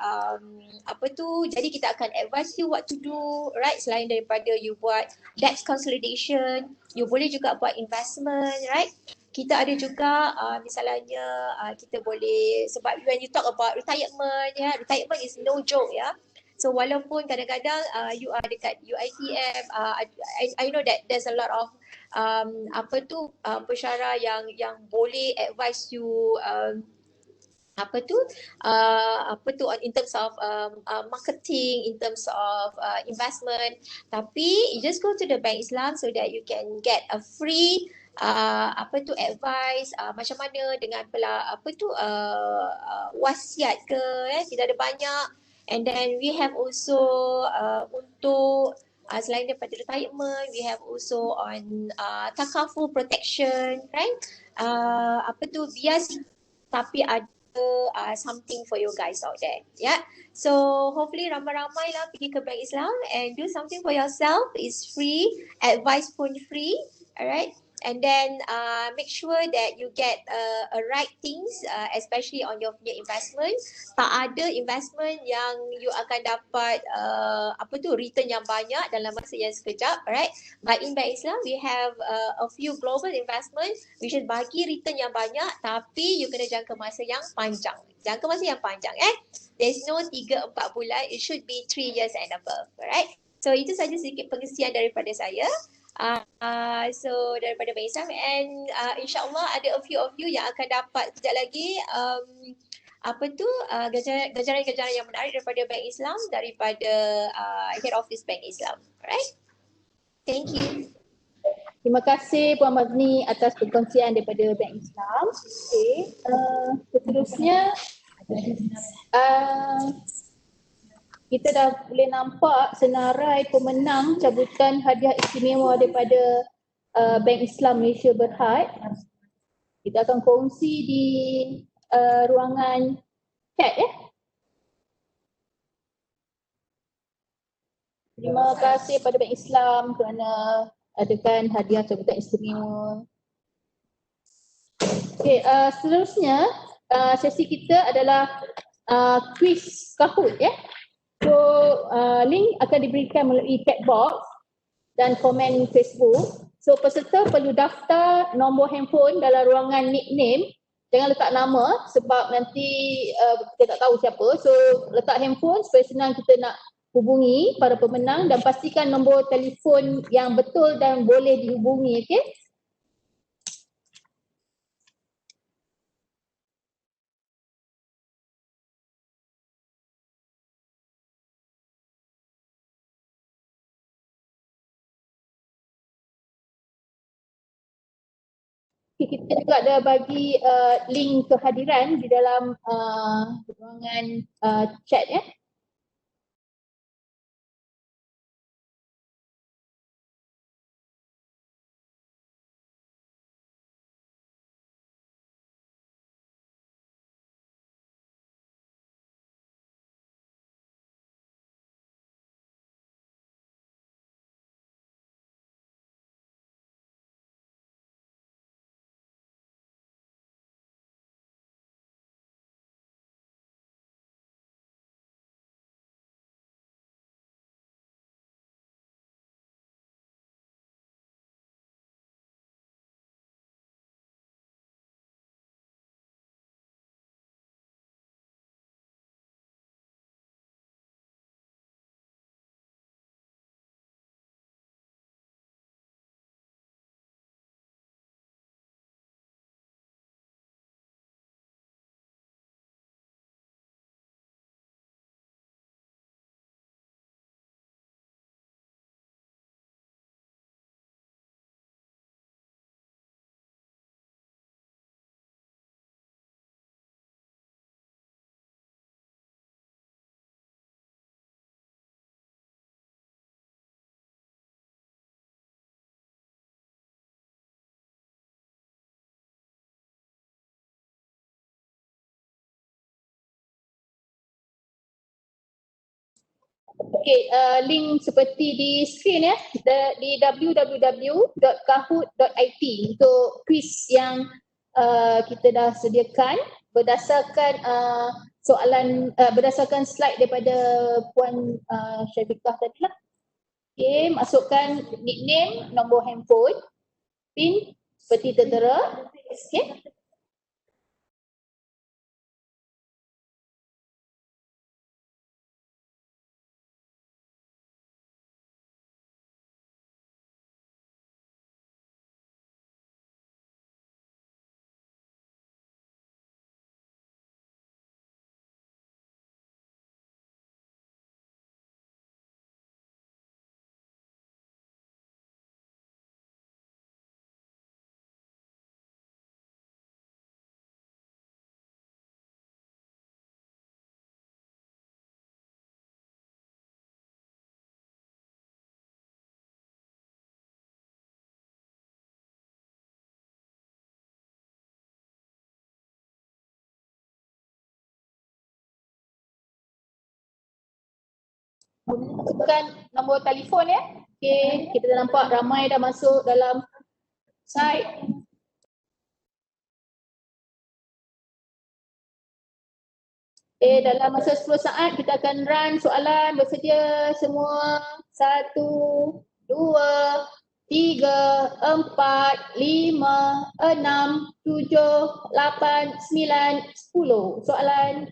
jadi kita akan advise you what to do, right? Selain daripada you buat debt consolidation, you boleh juga buat investment, right? Kita ada juga misalnya kita boleh, sebab when you talk about retirement ya, retirement is no joke ya. So walaupun kadang-kadang you are dekat UiTM, I know that there's a lot of pensyarah yang boleh advise you in terms of marketing, in terms of investment. Tapi you just go to the Bank Islam so that you can get a free advice macam mana dengan wasiat ke kita ada banyak. And then we have also untuk selain daripada retirement, we have also on takaful protection, right? Bias tapi ada something for you guys out there. Yeah. So hopefully ramai-ramai lah pergi ke Bank Islam and do something for yourself. It's free, advice pun free. Alright. And then make sure that you get a right things, especially on your punya investment. Tak ada investment yang you akan dapat return yang banyak dalam masa yang sekejap, right? But in Bank Islam we have a few global investment which is bagi return yang banyak, tapi you kena jangka masa yang panjang. Jangka masa yang panjang There's no 3-4 bulan, it should be 3 years and above, right? So itu saja sedikit pengisian daripada saya. So daripada Bank Islam, and insyaAllah ada a few of you yang akan dapat sekejap lagi ganjaran-ganjaran yang menarik daripada Bank Islam, daripada Head Office Bank Islam. Alright, thank you. Terima kasih Puan Mazni atas perkongsian daripada Bank Islam. Okay. Seterusnya kita dah boleh nampak senarai pemenang cabutan hadiah istimewa daripada Bank Islam Malaysia Berhad. Kita akan kongsi di ruangan chat ya. Terima kasih pada Bank Islam kerana adakan hadiah jabatan istimewa. Okey, seterusnya sesi kita adalah quiz Kahoot ya. So link akan diberikan melalui chat box dan komen Facebook. So peserta perlu daftar nombor handphone dalam ruangan nickname. Jangan letak nama sebab nanti kita tak tahu siapa. So letak handphone supaya senang kita nak hubungi para pemenang dan pastikan nombor telefon yang betul dan boleh dihubungi, okey? Kita juga ada bagi link kehadiran di dalam ruangan chat ya. Okey, link seperti di skrin ya, di www.kahoot.it untuk quiz yang kita dah sediakan berdasarkan berdasarkan slide daripada Puan Syafiqah tadi lah. Okey, masukkan nickname, nombor handphone, PIN seperti tertera. Okey. Masukkan nombor telefon ya. Okey, kita dah nampak ramai dah masuk dalam site. Dalam masa 10 saat kita akan run soalan. Bersedia semua? 1, 2, 3, 4, 5, 6, 7, 8, 9, 10 soalan.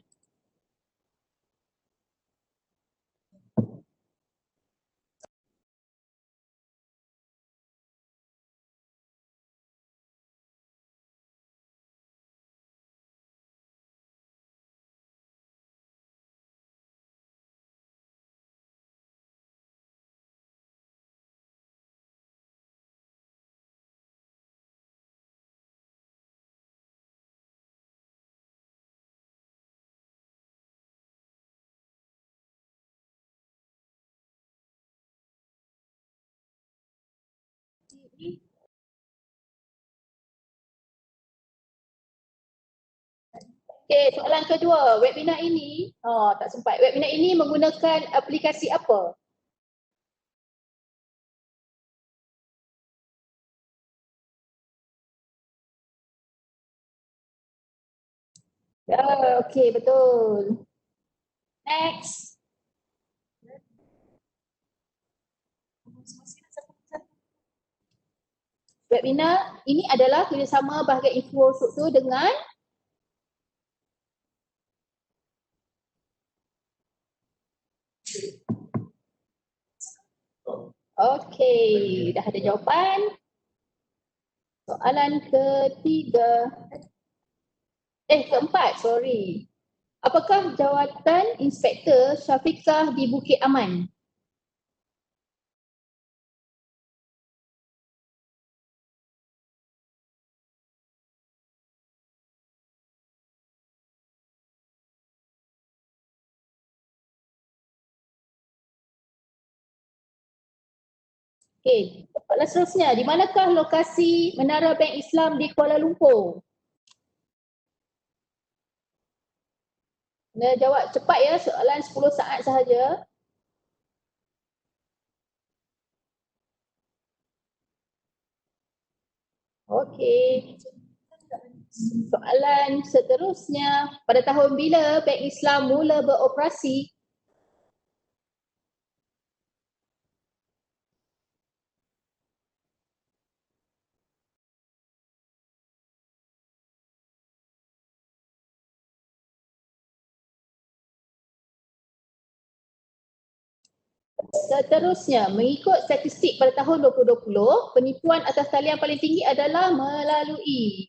Okey, soalan kedua, webinar ini, tak sempat. Webinar ini menggunakan aplikasi apa? Ya, okey, betul. Next. Webinar ini adalah kerjasama bahagian infrastruktur dengan okey, dah ada jawapan. Soalan ketiga. Keempat, sorry. Apakah jawatan Inspektor Syafiqah di Bukit Aman? Okey, soalan seterusnya, di manakah lokasi Menara Bank Islam di Kuala Lumpur? Kena jawab cepat ya, soalan 10 saat sahaja. Okey. Soalan seterusnya, pada tahun bila Bank Islam mula beroperasi? Seterusnya, mengikut statistik pada tahun 2020, penipuan atas talian paling tinggi adalah melalui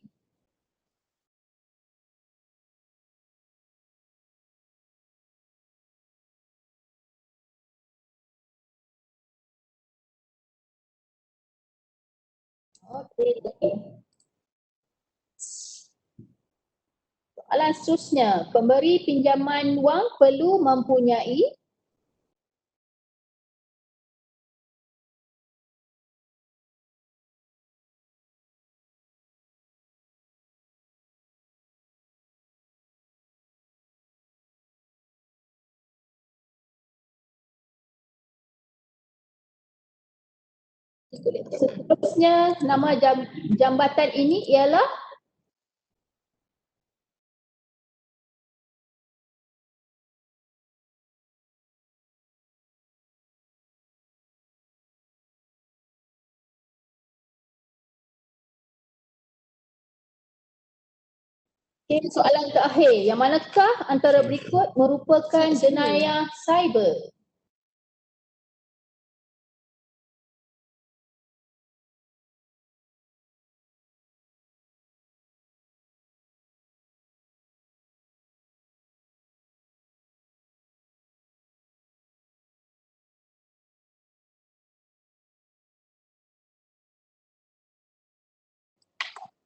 okey. Soalan seterusnya, pemberi pinjaman wang perlu mempunyai seterusnya, nama jambatan ini ialah soalan terakhir, yang manakah antara berikut merupakan jenayah cyber?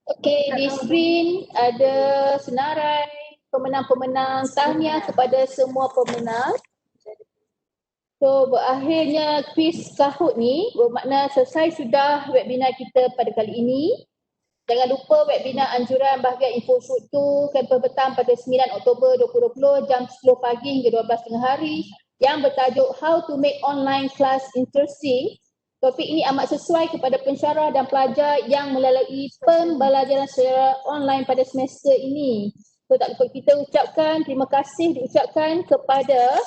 Okey, di skrin ada senarai pemenang-pemenang. Tahniah kepada semua pemenang. So, berakhirnya kuis Kahoot ni bermakna selesai sudah webinar kita pada kali ini. Jangan lupa webinar anjuran bahagian infrastruktur kampus petang pada 9 Oktober 2020 jam 10 pagi hingga 12 tengah hari yang bertajuk How to Make Online Class Interesting. Topik ini amat sesuai kepada pensyarah dan pelajar yang melalui pembelajaran secara online pada semester ini. So, tak lupa kita ucapkan terima kasih diucapkan kepada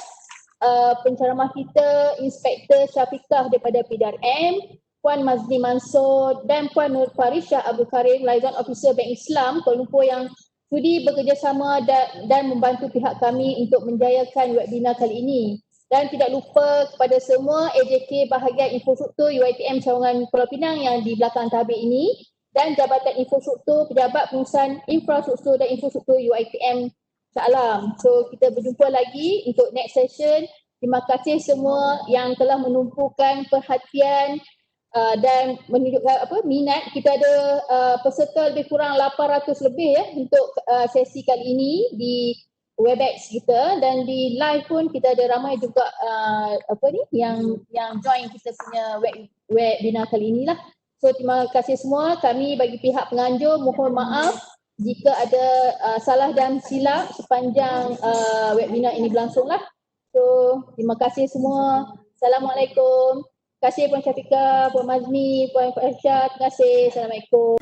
penceramah kita, Inspektor Syafiqah daripada PDRM, Puan Mazni Mansor dan Puan Nur Farisha Abdul Karim, Liaison Officer Bank Islam Kuala Lumpur yang sudi bekerjasama dan membantu pihak kami untuk menjayakan webinar kali ini. Dan tidak lupa kepada semua AJK bahagian infrastruktur UiTM Cawangan Pulau Pinang yang di belakang tabir ini dan Jabatan Infrastruktur, Pejabat Pengurusan Infrastruktur dan Infrastruktur UiTM Shah Alam. So kita berjumpa lagi untuk next session. Terima kasih semua yang telah menumpukan perhatian dan menunjukkan minat. Kita ada peserta lebih kurang 800 lebih ya untuk sesi kali ini di Webex kita, dan di live pun kita ada ramai juga yang join kita punya webinar kali inilah. So terima kasih semua. Kami bagi pihak penganjur mohon maaf jika ada salah dan silap sepanjang webinar ini berlangsung lah. So, terima kasih semua. Assalamualaikum. Terima kasih Puan Syafiqah, Puan Mazmi, Puan Farsyad. Terima kasih. Assalamualaikum.